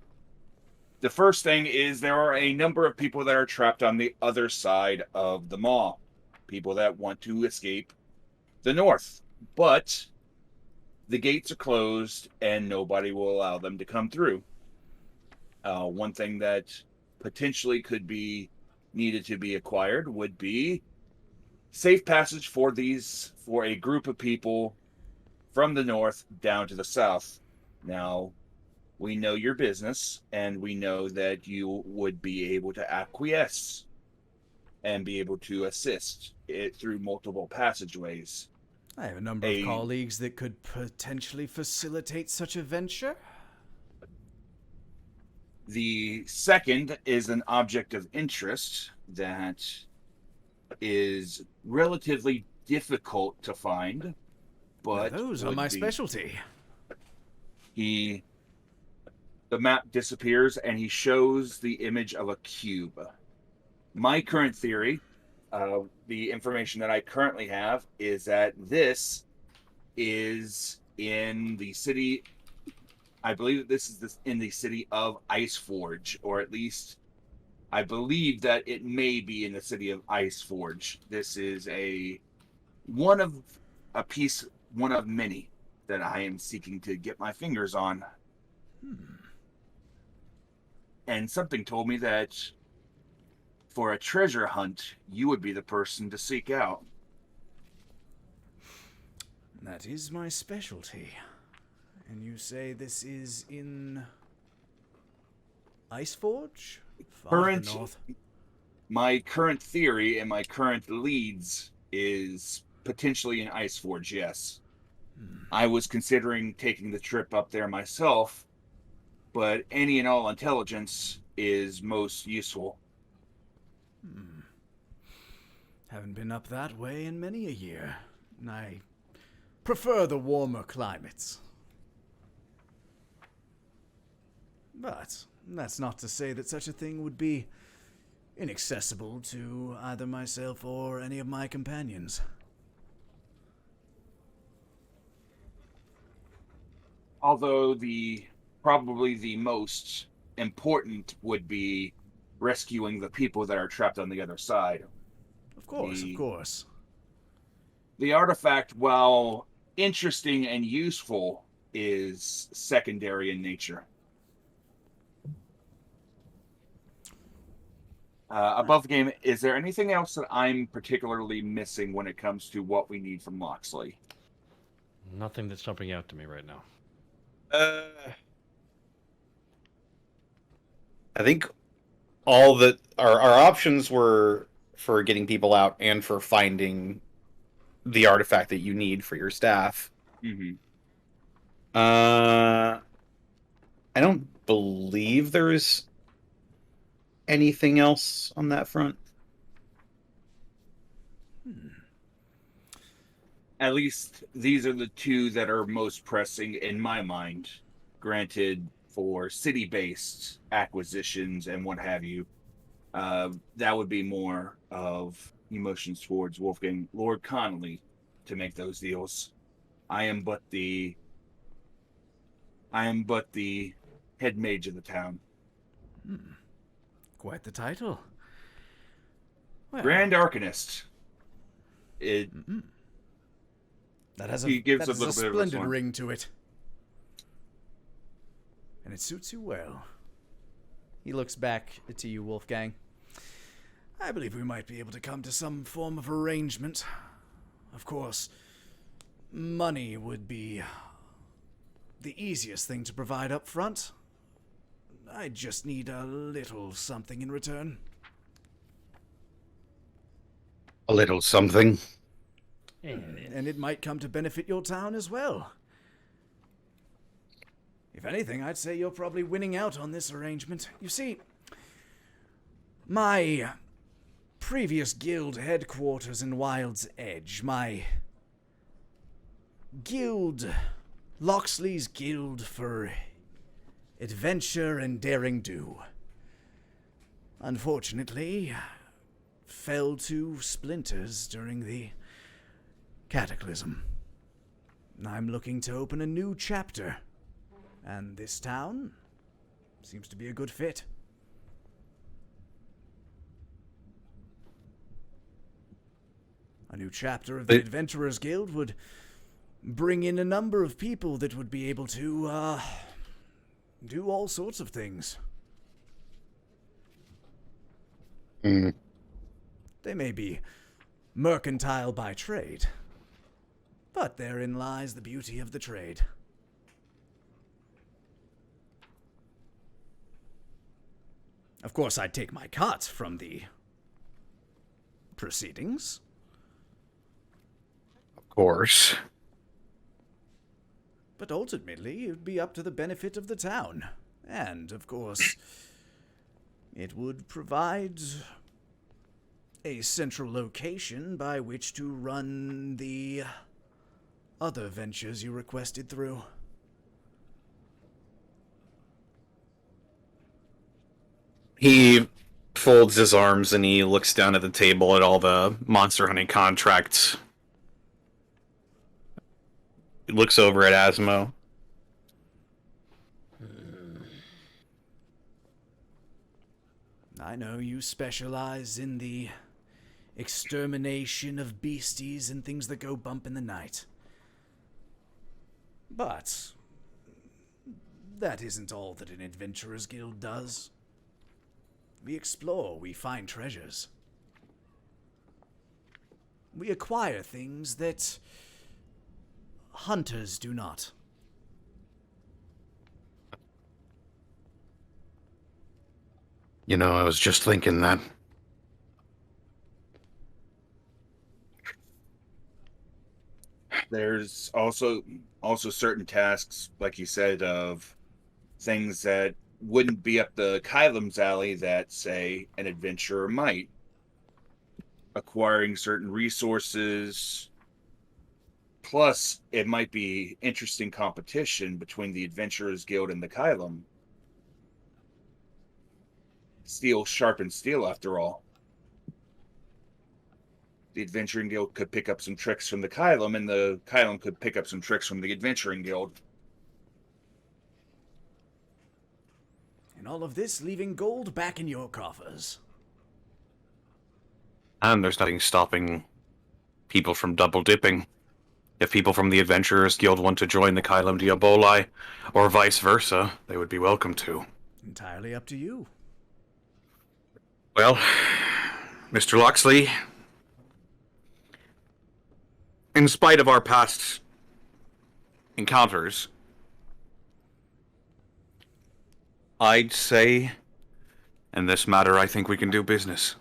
the first thing is there are a number of people that are trapped on the other side of the mall. People that want to escape the north, but the gates are closed and nobody will allow them to come through. One thing that potentially could be needed to be acquired would be safe passage for a group of people from the north down to the south. Now, we know your business, and we know that you would be able to acquiesce and be able to assist it through multiple passageways. I have a number of colleagues that could potentially facilitate such a venture. The second is an object of interest that is relatively difficult to find, but now those are my specialty. The map disappears and he shows the image of a cube. My current theory, the information that I currently have, is that this is in the city. I believe that this is in the city of Iceforge, or at least I believe that it may be in the city of Iceforge. This is one of many that I am seeking to get my fingers on. And something told me that for a treasure hunt, you would be the person to seek out. That is my specialty. And you say this is in Iceforge? Far to the north. My current theory and my current leads is potentially in Iceforge, yes. I was considering taking the trip up there myself, but any and all intelligence is most useful. Haven't been up that way in many a year. I prefer the warmer climates. But that's not to say that such a thing would be inaccessible to either myself or any of my companions. Although probably the most important would be rescuing the people that are trapped on the other side. Of course. The artifact, while interesting and useful, is secondary in nature. Above game, is there anything else that I'm particularly missing when it comes to what we need from Loxley? Nothing that's jumping out to me right now. I think all that our options were for getting people out and for finding the artifact that you need for your staff. Mm-hmm. I don't believe there is anything else on that front. At least these are the two that are most pressing in my mind. Granted, for city-based acquisitions and what have you, that would be more of emotions towards Wolfgang Lord Connolly to make those deals. I am but the I am but the head mage of the town. Quite the title. Well, Grand Arcanist. It that has he gives that a has little bit of a splendid slant. ring to it. And it suits you well. He looks back to you, Wolfgang. I believe we might be able to come to some form of arrangement. Of course, money would be the easiest thing to provide up front. I just need a little something in return. A little something. And it might come to benefit your town as well. If anything, I'd say you're probably winning out on this arrangement. You see, my previous guild headquarters in Wild's Edge, my guild, Loxley's Guild for Adventure and Daring Do, unfortunately fell to splinters during the Cataclysm. I'm looking to open a new chapter, and this town seems to be a good fit. A new chapter of the Adventurers Guild would bring in a number of people that would be able to, do all sorts of things. They may be mercantile by trade, but therein lies the beauty of the trade. Of course, I'd take my cut from the proceedings. Of course. But ultimately, it would be up to the benefit of the town. And, of course, it would provide a central location by which to run the other ventures you requested through. He folds his arms and he looks down at the table at all the monster hunting contracts. He looks over at Asmo. I know you specialize in the extermination of beasties and things that go bump in the night. But that isn't all that an adventurer's guild does. We explore, we find treasures. We acquire things that hunters do not. You know, I was just thinking that. There's also certain tasks, like you said, of things that wouldn't be up the Kylem's alley that, say, an adventurer might. Acquiring certain resources. Plus, it might be interesting competition between the Adventurers Guild and the Kylem. Steel sharpens steel, after all. The Adventuring Guild could pick up some tricks from the Kylem, and the Kylem could pick up some tricks from the Adventuring Guild. And all of this leaving gold back in your coffers. And there's nothing stopping people from double dipping. If people from the Adventurers Guild want to join the Kylem Diaboli, or vice versa, they would be welcome to. Entirely up to you. Well, Mr. Loxley, in spite of our past encounters, I'd say, in this matter, I think we can do business.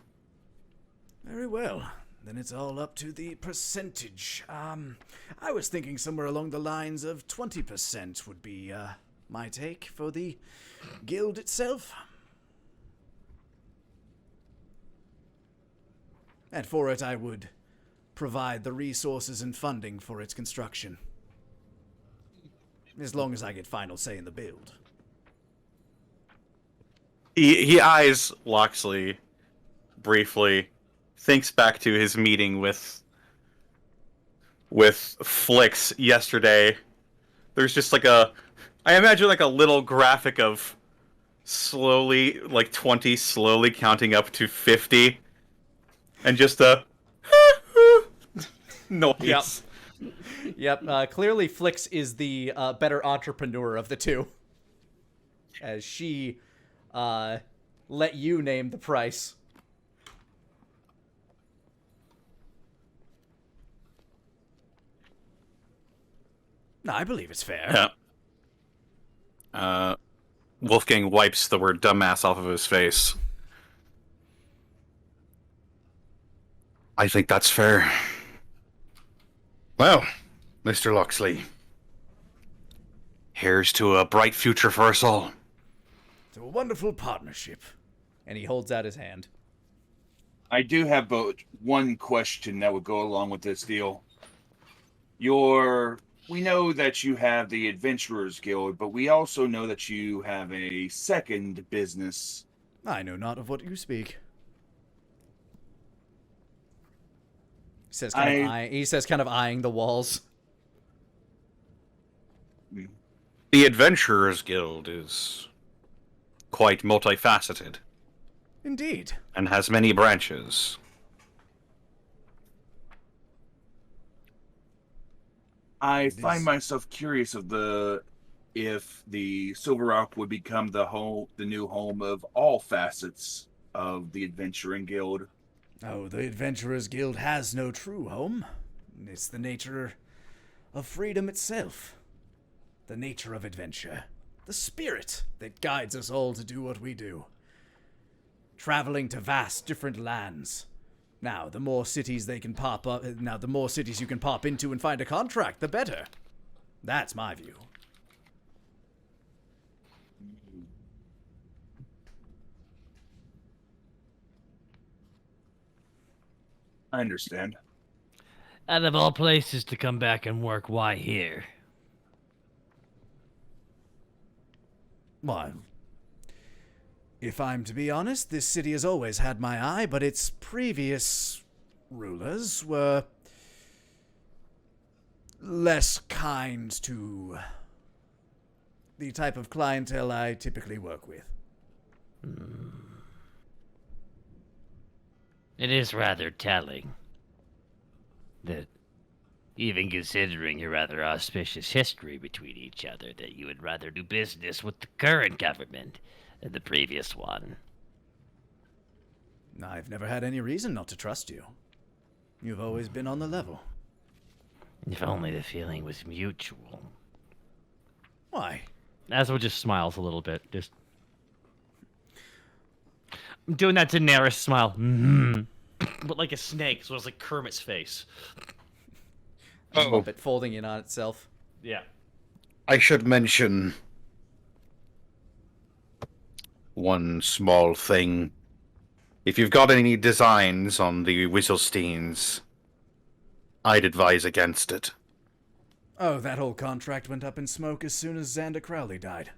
Very well. Then it's all up to the percentage. I was thinking somewhere along the lines of 20% would be, my take for the guild itself. And for it, I would provide the resources and funding for its construction. As long as I get final say in the build. He eyes Loxley briefly, thinks back to his meeting with Flix yesterday. There's just like a I imagine like a little graphic of slowly, like 20 slowly counting up to 50, and just a noise. Yep. Yep. Clearly, Flix is the better entrepreneur of the two, as she let you name the price. No, I believe it's fair. Yeah. Wolfgang wipes the word dumbass off of his face. I think that's fair. Well, Mr. Loxley. Here's to a bright future for us all. It's a wonderful partnership. And he holds out his hand. I do have but one question that would go along with this deal. We know that you have the Adventurers Guild, but we also know that you have a second business. I know not of what you speak. He says, kind of eyeing the walls. The Adventurers Guild is quite multifaceted Indeed. and has many branches. I find myself curious if the Silver Rock would become the new home of all facets of the Adventuring Guild. Oh, the Adventurers Guild has no true home. It's the nature of freedom itself. The nature of adventure. The spirit that guides us all to do what we do. Traveling to vast different lands. Now, the more cities you can pop into and find a contract, the better. That's my view. I understand. Out of all places to come back and work, why here? Well, if I'm to be honest, this city has always had my eye, but its previous rulers were less kind to the type of clientele I typically work with. It is rather telling that, even considering your rather auspicious history between each other, that you would rather do business with the current government than the previous one. I've never had any reason not to trust you. You've always been on the level. If only the feeling was mutual. Why? Asmo just smiles a little bit. Just I'm doing that Daenerys smile. But like a snake, so it's like Kermit's face. Oh. But folding in on itself. Yeah. I should mention one small thing. If you've got any designs on the Whistlesteins, I'd advise against it. Oh, that whole contract went up in smoke as soon as Xander Crowley died.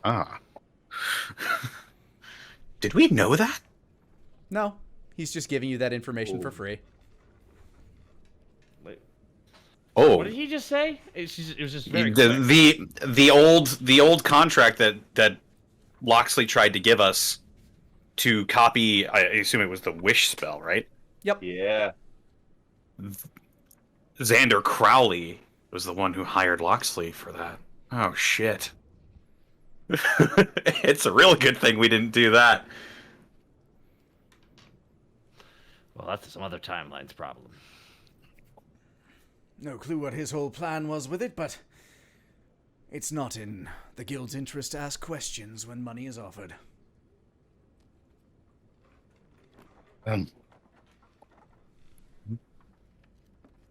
Ah. Did we know that? No, he's just giving you that information for free. Wait. Oh. What did he just say? It was just very quick. The old contract that Loxley tried to give us to copy, I assume it was the wish spell, right? Yep. Yeah. Xander Crowley was the one who hired Loxley for that. Oh shit. It's a real good thing we didn't do that. Well, that's some other timeline's problem. No clue what his whole plan was with it, but it's not in the guild's interest to ask questions when money is offered.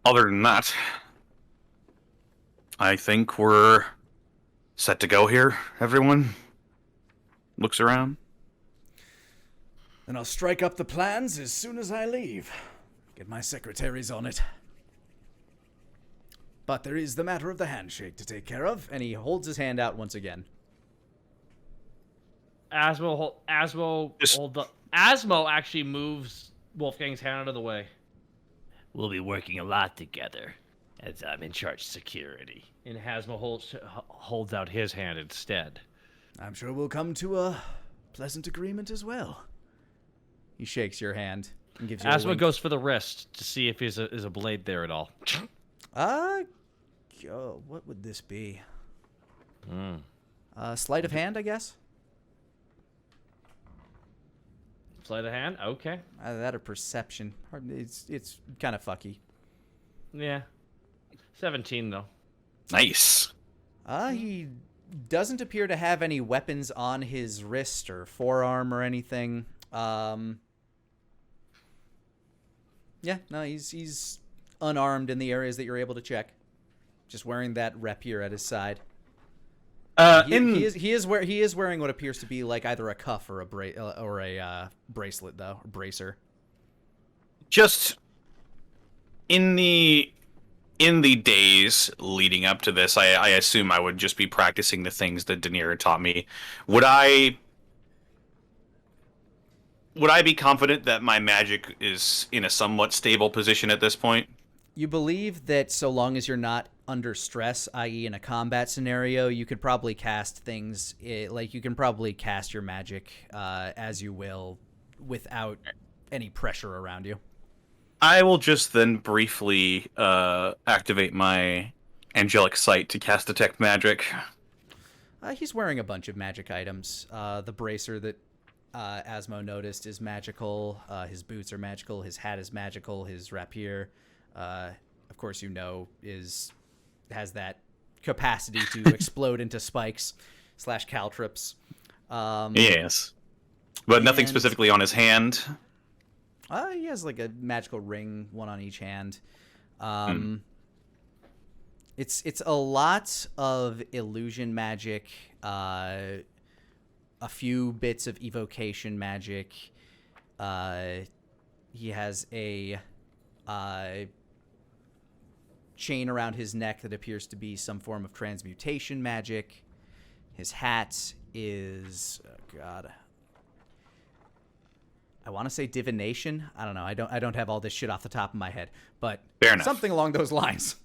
Other than that, I think we're set to go here, everyone. Looks around. Then I'll strike up the plans as soon as I leave. Get my secretaries on it. But there is the matter of the handshake to take care of. And he holds his hand out once again. Asmo actually moves Wolfgang's hand out of the way. We'll be working a lot together, as I'm in charge of security. And Hasmo holds out his hand instead. I'm sure we'll come to a pleasant agreement as well. He shakes your hand and gives you a Asma wink. goes for the wrist to see if there's a blade there at all. What would this be? Sleight of hand, I guess. Sleight of hand? Okay. That or perception. It's kind of fucky. Yeah. 17, though. Nice. He doesn't appear to have any weapons on his wrist or forearm or anything. Yeah, no, he's unarmed in the areas that you're able to check. Just wearing that rapier at his side. He is wearing what appears to be like either a cuff or a bracelet, though, or bracer. Just in the days leading up to this, I assume I would just be practicing the things that Daenerys taught me. Would I be confident that my magic is in a somewhat stable position at this point? You believe that so long as you're not under stress, i.e. in a combat scenario, you could probably cast things, like you can probably cast your magic as you will without any pressure around you. I will just then briefly activate my angelic sight to cast detect magic. He's wearing a bunch of magic items. The bracer that Asmo noticed is magical. His boots are magical. His hat is magical. His rapier, of course, has that capacity to explode into spikes / caltrops. Yes, but nothing specifically on his hand. He has like a magical ring, one on each hand. It's a lot of illusion magic, a few bits of evocation magic. He has a chain around his neck that appears to be some form of transmutation magic. His hat is, oh God, I want to say divination. I don't know. I don't have all this shit off the top of my head, but Fair enough. Something along those lines.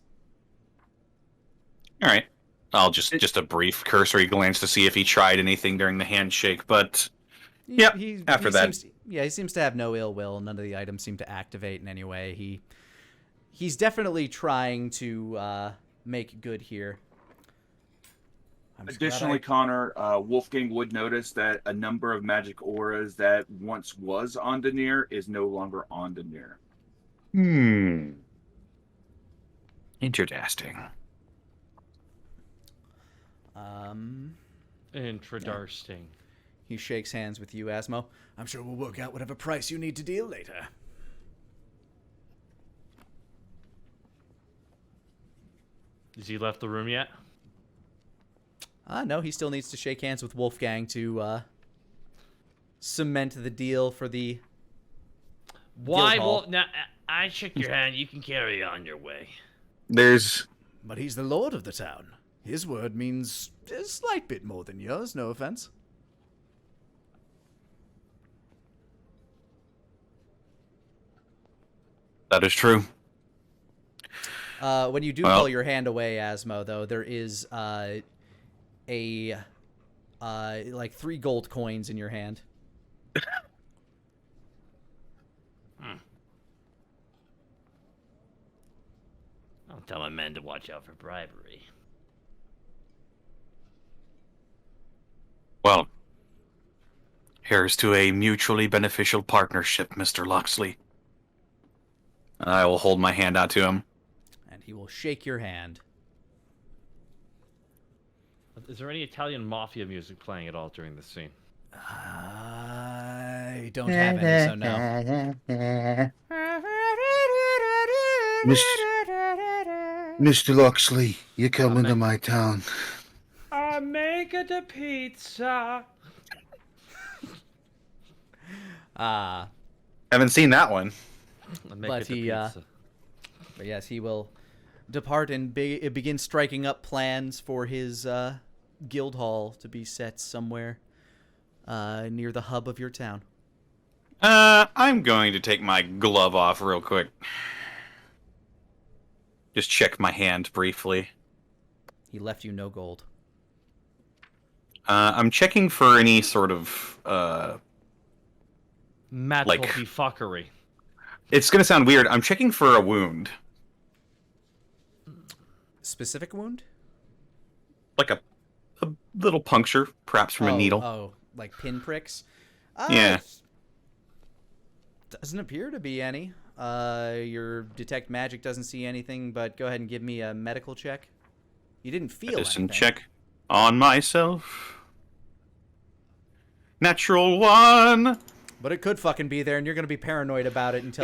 All right. I'll just a brief cursory glance to see if he tried anything during the handshake, but after that. He seems to have no ill will. None of the items seem to activate in any way. He's definitely trying to make good here. Additionally, Connor, Wolfgang would notice that a number of magic auras that once was on Daenerys is no longer on Daenerys. Interesting. Interesting. He shakes hands with you, Asmo. I'm sure we'll work out whatever price you need to deal later. Has he left the room yet? No, he still needs to shake hands with Wolfgang to cement the deal for the Why? Guildhall. Well, now I shook your hand. You can carry on your way. But he's the lord of the town. His word means a slight bit more than yours, no offense. That is true. When you do pull your hand away, Asmo, though, there is like 3 gold coins in your hand. I'll tell my men to watch out for bribery. Well, here's to a mutually beneficial partnership, Mr. Loxley. I will hold my hand out to him. And he will shake your hand. Is there any Italian mafia music playing at all during this scene? I don't have any, so no. Mr. Loxley, you're coming to my town. I make it a pizza. Haven't seen that one. But yes, he will depart and begin striking up plans for his guild hall to be set somewhere near the hub of your town. I'm going to take my glove off real quick. Just check my hand briefly. He left you no gold. I'm checking for any sort of Magical Like- befuckery. It's gonna sound weird. I'm checking for a wound, Specific wound? like a little puncture, perhaps from a needle. Oh, like pinpricks? Yeah. Doesn't appear to be any. Your detect magic doesn't see anything, but go ahead and give me a medical check. You didn't feel Medicine anything. check on myself. Natural 1. But it could fucking be there, and you're gonna be paranoid about it until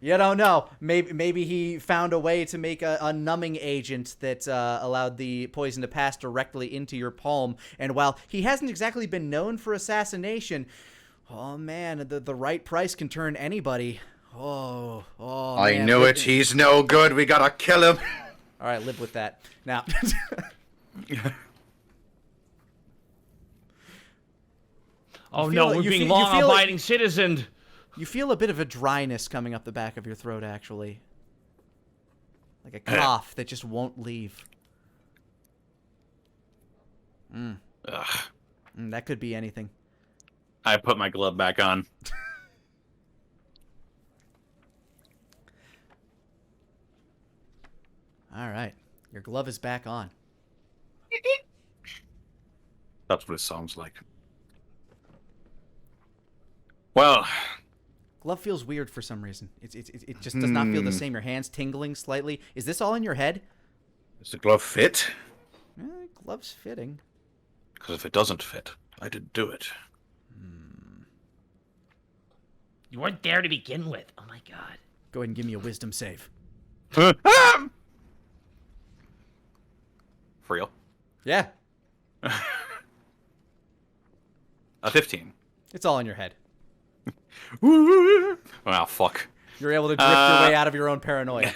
you don't know. Maybe he found a way to make a numbing agent that allowed the poison to pass directly into your palm. And while he hasn't exactly been known for assassination, oh man, the right price can turn anybody. Oh, I man. knew it. He's no good. We gotta kill him. All right, live with that. Now. Oh feel no, it- we're you being feel- you feel it- law-abiding citizen. You feel a bit of a dryness coming up the back of your throat, actually. Like a cough that just won't leave. That could be anything. I put my glove back on. All right. Your glove is back on. That's what it sounds like. Well, Glove feels weird for some reason. It just does not feel the same. Your hand's tingling slightly. Is this all in your head? does the glove fit? Glove's fitting. Because if it doesn't fit, I didn't do it. You weren't there to begin with. Oh my god. Go ahead and give me a wisdom save. For real? Yeah. A 15. It's all in your head. Wow, fuck. You're able to drift your way out of your own paranoia.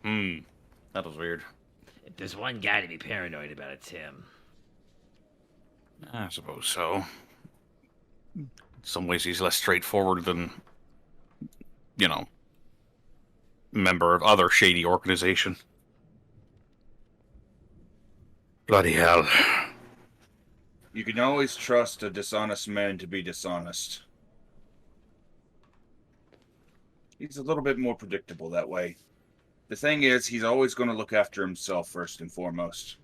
That was weird. If there's one guy to be paranoid about, it's him. I suppose so. In some ways, he's less straightforward than, member of other shady organization. Bloody hell. You can always trust a dishonest man to be dishonest. He's a little bit more predictable that way. The thing is, he's always going to look after himself first and foremost.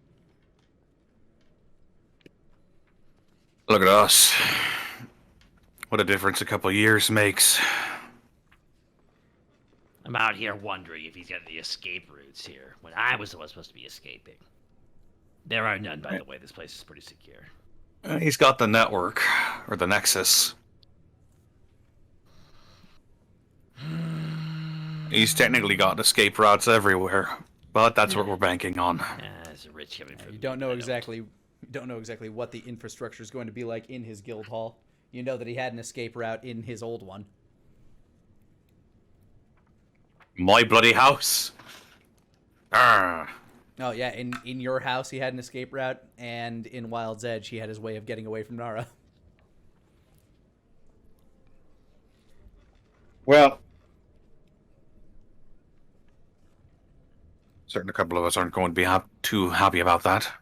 Look at us. What a difference a couple of years makes. I'm out here wondering if he's got any escape routes here, when I was the one supposed to be escaping. There are none, by the way. This place is pretty secure. He's got the network, or the nexus. He's technically got escape routes everywhere, but that's what we're banking on. There's a rich coming from You don't know exactly what the infrastructure is going to be like in his guild hall. You know that he had an escape route in his old one. My bloody house. Arrgh. Oh yeah, in your house he had an escape route, and in Wild's Edge he had his way of getting away from Nara. Well, Certain a couple of us aren't going to be too happy about that.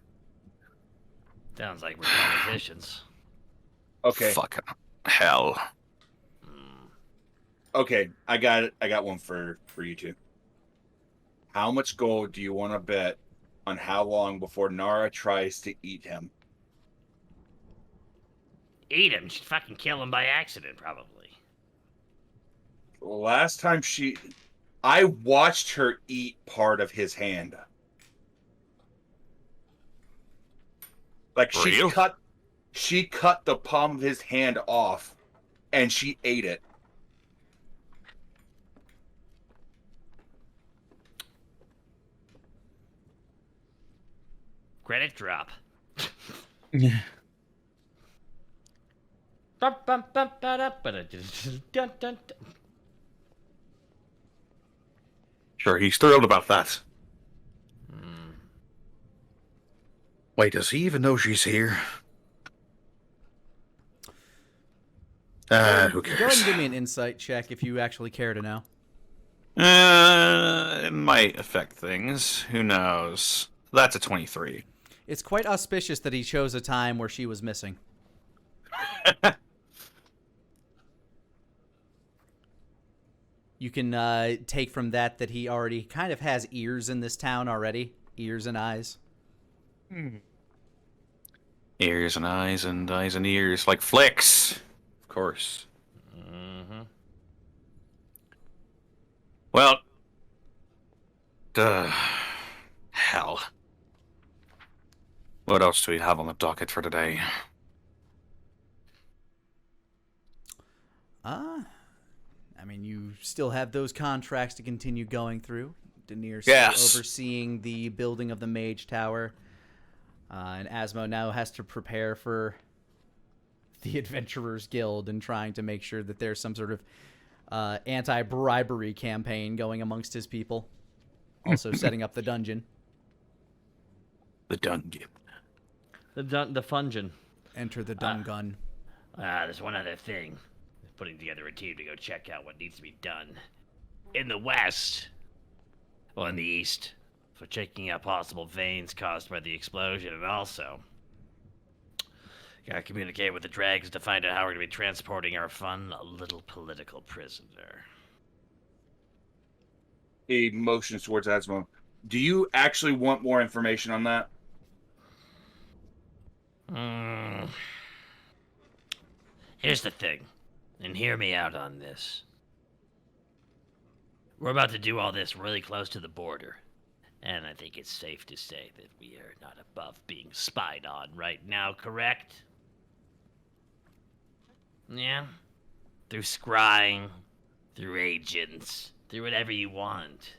Sounds like we're politicians. Okay. Fucking hell. Okay, I got it. I got one for you two. How much gold do you want to bet on how long before Nara tries to eat him? Eat him. She'd fucking kill him by accident, probably. Last time I watched her eat part of his hand. Like Real? she cut the palm of his hand off and she ate it. Credit drop. Sure, he's thrilled about that. Wait, does he even know she's here? Who Go ahead cares? and give me an insight check if you actually care to know. It might affect things. Who knows? That's a 23. It's quite auspicious that he chose a time where she was missing. You can take from that he already kind of has ears in this town already. Ears and eyes. Ears and eyes and ears. Like flicks. Of course. Mm-hmm. Well. Hell. What else do we have on the docket for today? I mean, you still have those contracts to continue going through. Daenerys Yes. overseeing the building of the Mage Tower. And Asmo now has to prepare for the Adventurers Guild and trying to make sure that there's some sort of anti-bribery campaign going amongst his people. Also setting up the dungeon. The dungeon. The Fungin. Enter the Dungun. There's one other thing. Putting together a team to go check out what needs to be done. In the west, well, in the east, for checking out possible veins caused by the explosion, and also gotta communicate with the dragons to find out how we're gonna be transporting our fun little political prisoner. He motions towards Asmo. Do you actually want more information on that? Here's the thing, and hear me out on this. We're about to do all this really close to the border, and I think it's safe to say that we are not above being spied on right now, correct? Yeah? Through scrying, through agents, through whatever you want.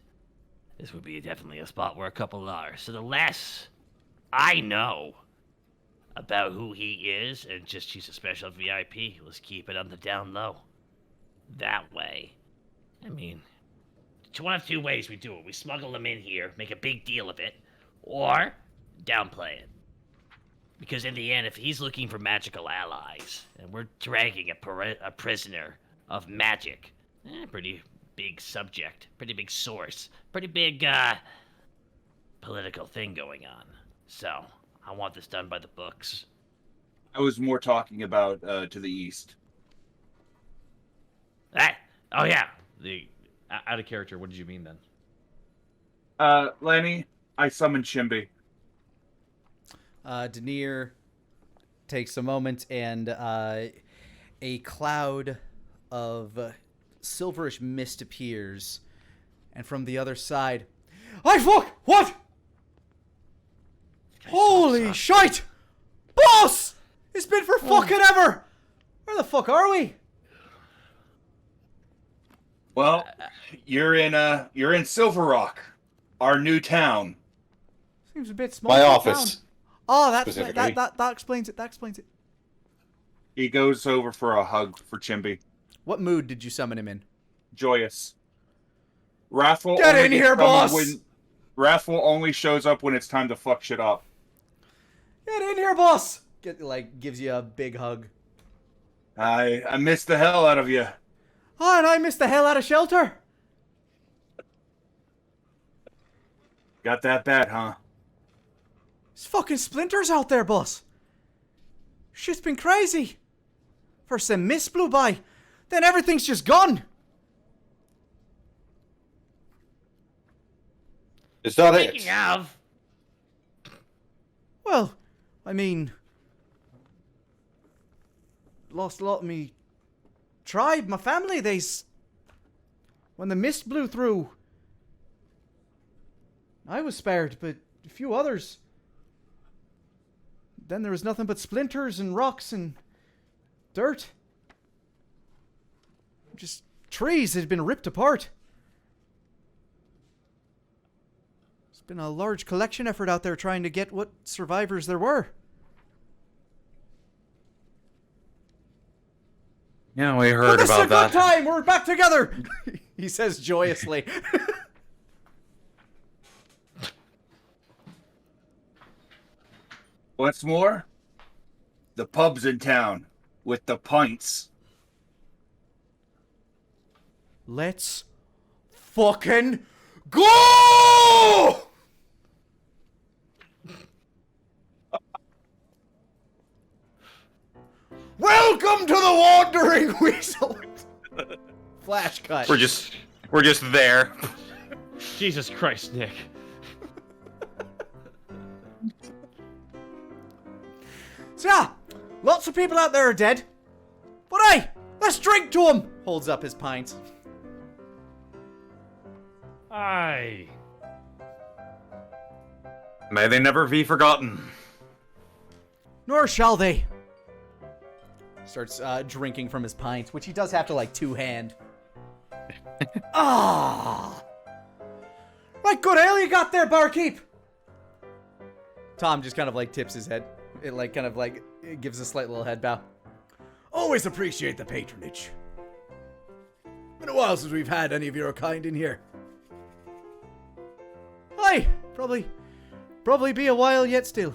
This would be definitely a spot where a couple are. So the less I know about who he is, and just he's a special VIP, let's keep it on the down low. That way. I mean, it's one of two ways we do it. We smuggle him in here, make a big deal of it, or downplay it. Because in the end, if he's looking for magical allies, and we're dragging a prisoner of magic, pretty big subject, pretty big source, pretty big, political thing going on. So, I want this done by the books. I was more talking about to the east. Oh yeah. Out of character, what did you mean then? Lani, I summoned Chimby. Daenerys takes a moment, and a cloud of silverish mist appears, and from the other side, I fuck! What? Holy shite! Boss! It's been for fucking ever! Where the fuck are we? Well, you're in Silver Rock, our new town. Seems a bit small. My for a office. town. Oh, that explains it. That explains it. He goes over for a hug for Chimby. What mood did you summon him in? Joyous. Wrathful. Get in here, boss! Wrathful only shows up when it's time to fuck shit up. Get in here, boss! Gives you a big hug. I missed the hell out of you. Oh, and I missed the hell out of shelter. Got that bad, huh? There's fucking splinters out there, boss. Shit's been crazy. First the mist blew by, then everything's just gone. Is that it? Speaking of, Well, I mean, lost a lot of me tribe, my family. When the mist blew through, I was spared, but a few others. Then there was nothing but splinters and rocks and dirt. Just trees that had been ripped apart. It's been a large collection effort out there trying to get what survivors there were. Yeah, we heard This is a about that. good time. We're back together. He says joyously. What's more, the pub's in town with the pints. Let's fucking go! Welcome to the Wandering Weasel. Flash cut. We're just there. Jesus Christ, Nick. So yeah, lots of people out there are dead. But hey, let's drink to them. Holds up his pint. Aye. May they never be forgotten. Nor shall they. Starts drinking from his pint, which he does have to like two-hand. Ah. Right, good ale you got there, barkeep. Tom just kind of like tips his head. It like kind of like it gives a slight little head bow. Always appreciate the patronage. Been a while since we've had any of your kind in here. Aye, probably be a while yet still.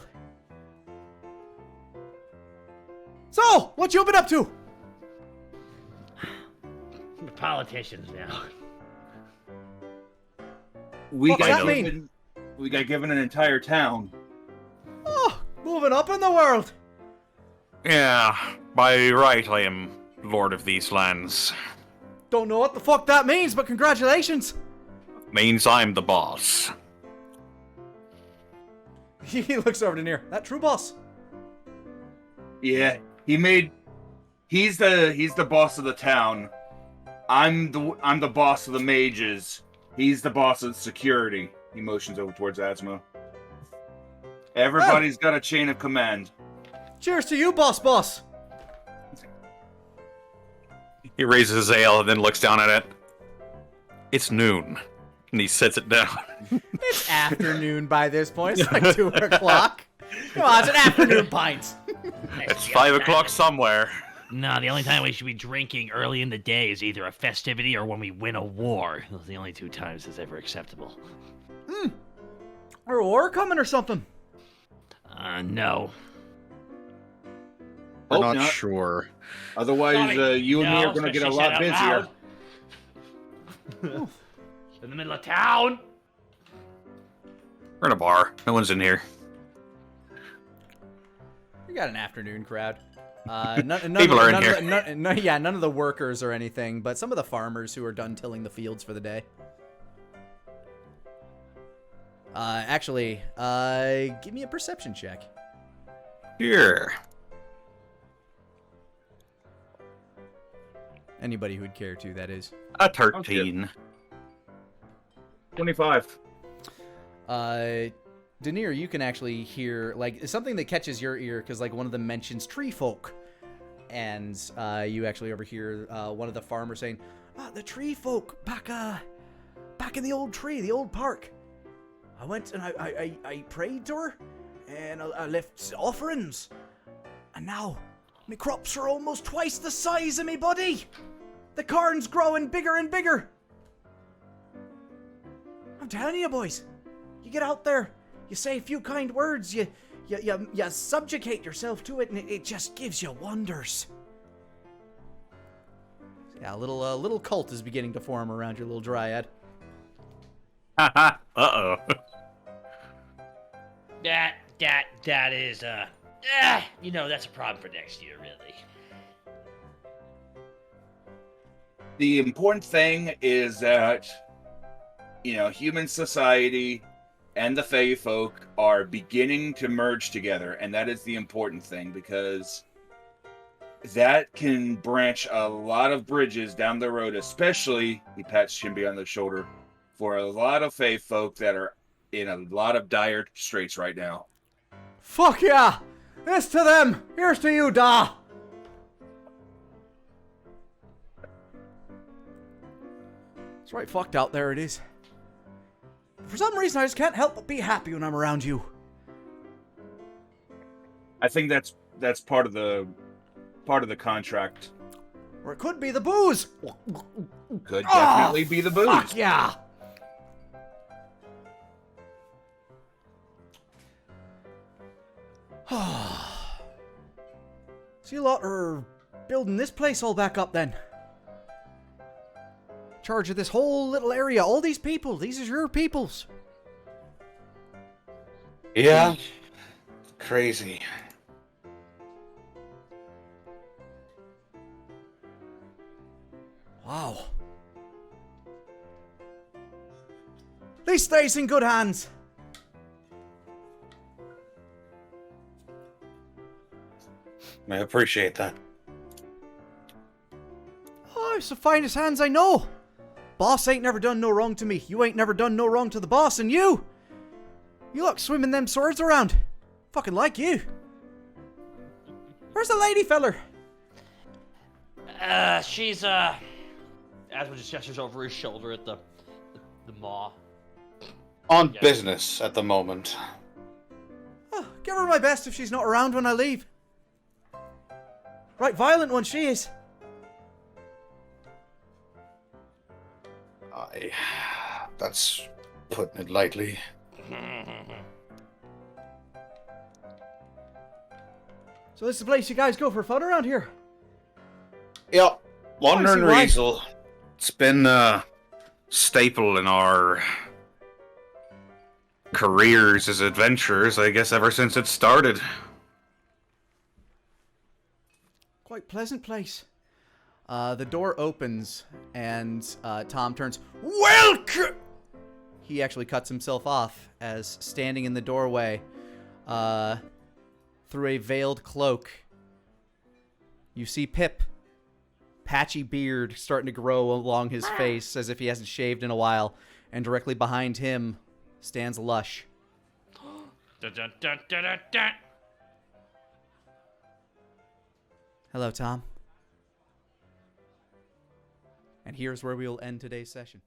So, what you been up to? We're politicians now. We What's got that given, we got given an entire town. Oh, moving up in the world. Yeah, by right I am lord of these lands. Don't know what the fuck that means, but congratulations. Means I'm the boss. He looks over to Nier. That true boss? Yeah, he's the boss of the town. I'm the boss of the mages. He's the boss of security. He motions over towards Asmo. Everybody's got a chain of command. Cheers to you, boss. He raises his ale and then looks down at it. It's noon. And he sets it down. It's afternoon by this point. It's like 2 o'clock. Come on, it's an afternoon pint. It's 5 o'clock somewhere. No, the only time we should be drinking early in the day is either a festivity or when we win a war. Those are the only 2 times that's ever acceptable. Or a war coming or something. No. We're Hope not not. sure. Otherwise, you and me are going to get a lot busier. In the middle of town. We're in a bar. No one's in here. You got an afternoon crowd. None People are in none here. Of, none of the workers or anything, but some of the farmers who are done tilling the fields for the day. Actually, give me a perception check. Here. Anybody who'd care to, that is. A 13. 25. Denier, you can actually hear, like, something that catches your ear, because, like, one of them mentions tree folk. And, you actually overhear, one of the farmers saying, the tree folk, back in the old tree, the old park. I went and I prayed to her, and I left offerings. And now, my crops are almost twice the size of me body. The corn's growing bigger and bigger. I'm telling you, boys, you get out there, you say a few kind words, you subjugate yourself to it, and it just gives you wonders. Yeah, a little cult is beginning to form around your little dryad. Haha. Uh-oh. That is, that's a problem for next year, really. The important thing is that, human society and the Fae folk are beginning to merge together, and that is the important thing, because that can branch a lot of bridges down the road, especially, he pats Chimby on the shoulder, for a lot of Fae folk that are in a lot of dire straits right now. Fuck yeah! This to them! Here's to you, Da! It's right fucked out there it is. For some reason, I just can't help but be happy when I'm around you. I think that's part of the contract. Or it could be the booze! Could definitely be the booze. Fuck yeah! So you lot are building this place all back up then? charge of this whole little area. All these people. These are your peoples. Yeah. Crazy. Wow. This stays in good hands. I appreciate that. Oh, it's the finest hands I know. Boss ain't never done no wrong to me. You ain't never done no wrong to the boss, and you look swinging them swords around. Fucking like you. Where's the lady feller? She's Asmund just gestures over his shoulder at the maw. On business at the moment. Oh, give her my best if she's not around when I leave. Right violent one she is. That's putting it lightly. So this is the place you guys go for fun around here? Yep. Wandering why. Riesel. It's been a staple in our careers as adventurers, I guess, ever since it started. Quite pleasant place. The door opens and Tom turns. Welcome! He actually cuts himself off as standing in the doorway through a veiled cloak. You see Pip. Patchy beard starting to grow along his face as if he hasn't shaved in a while. And directly behind him stands Lush. Dun, dun, dun, dun, dun, dun. Hello, Tom. And here's where we will end today's session.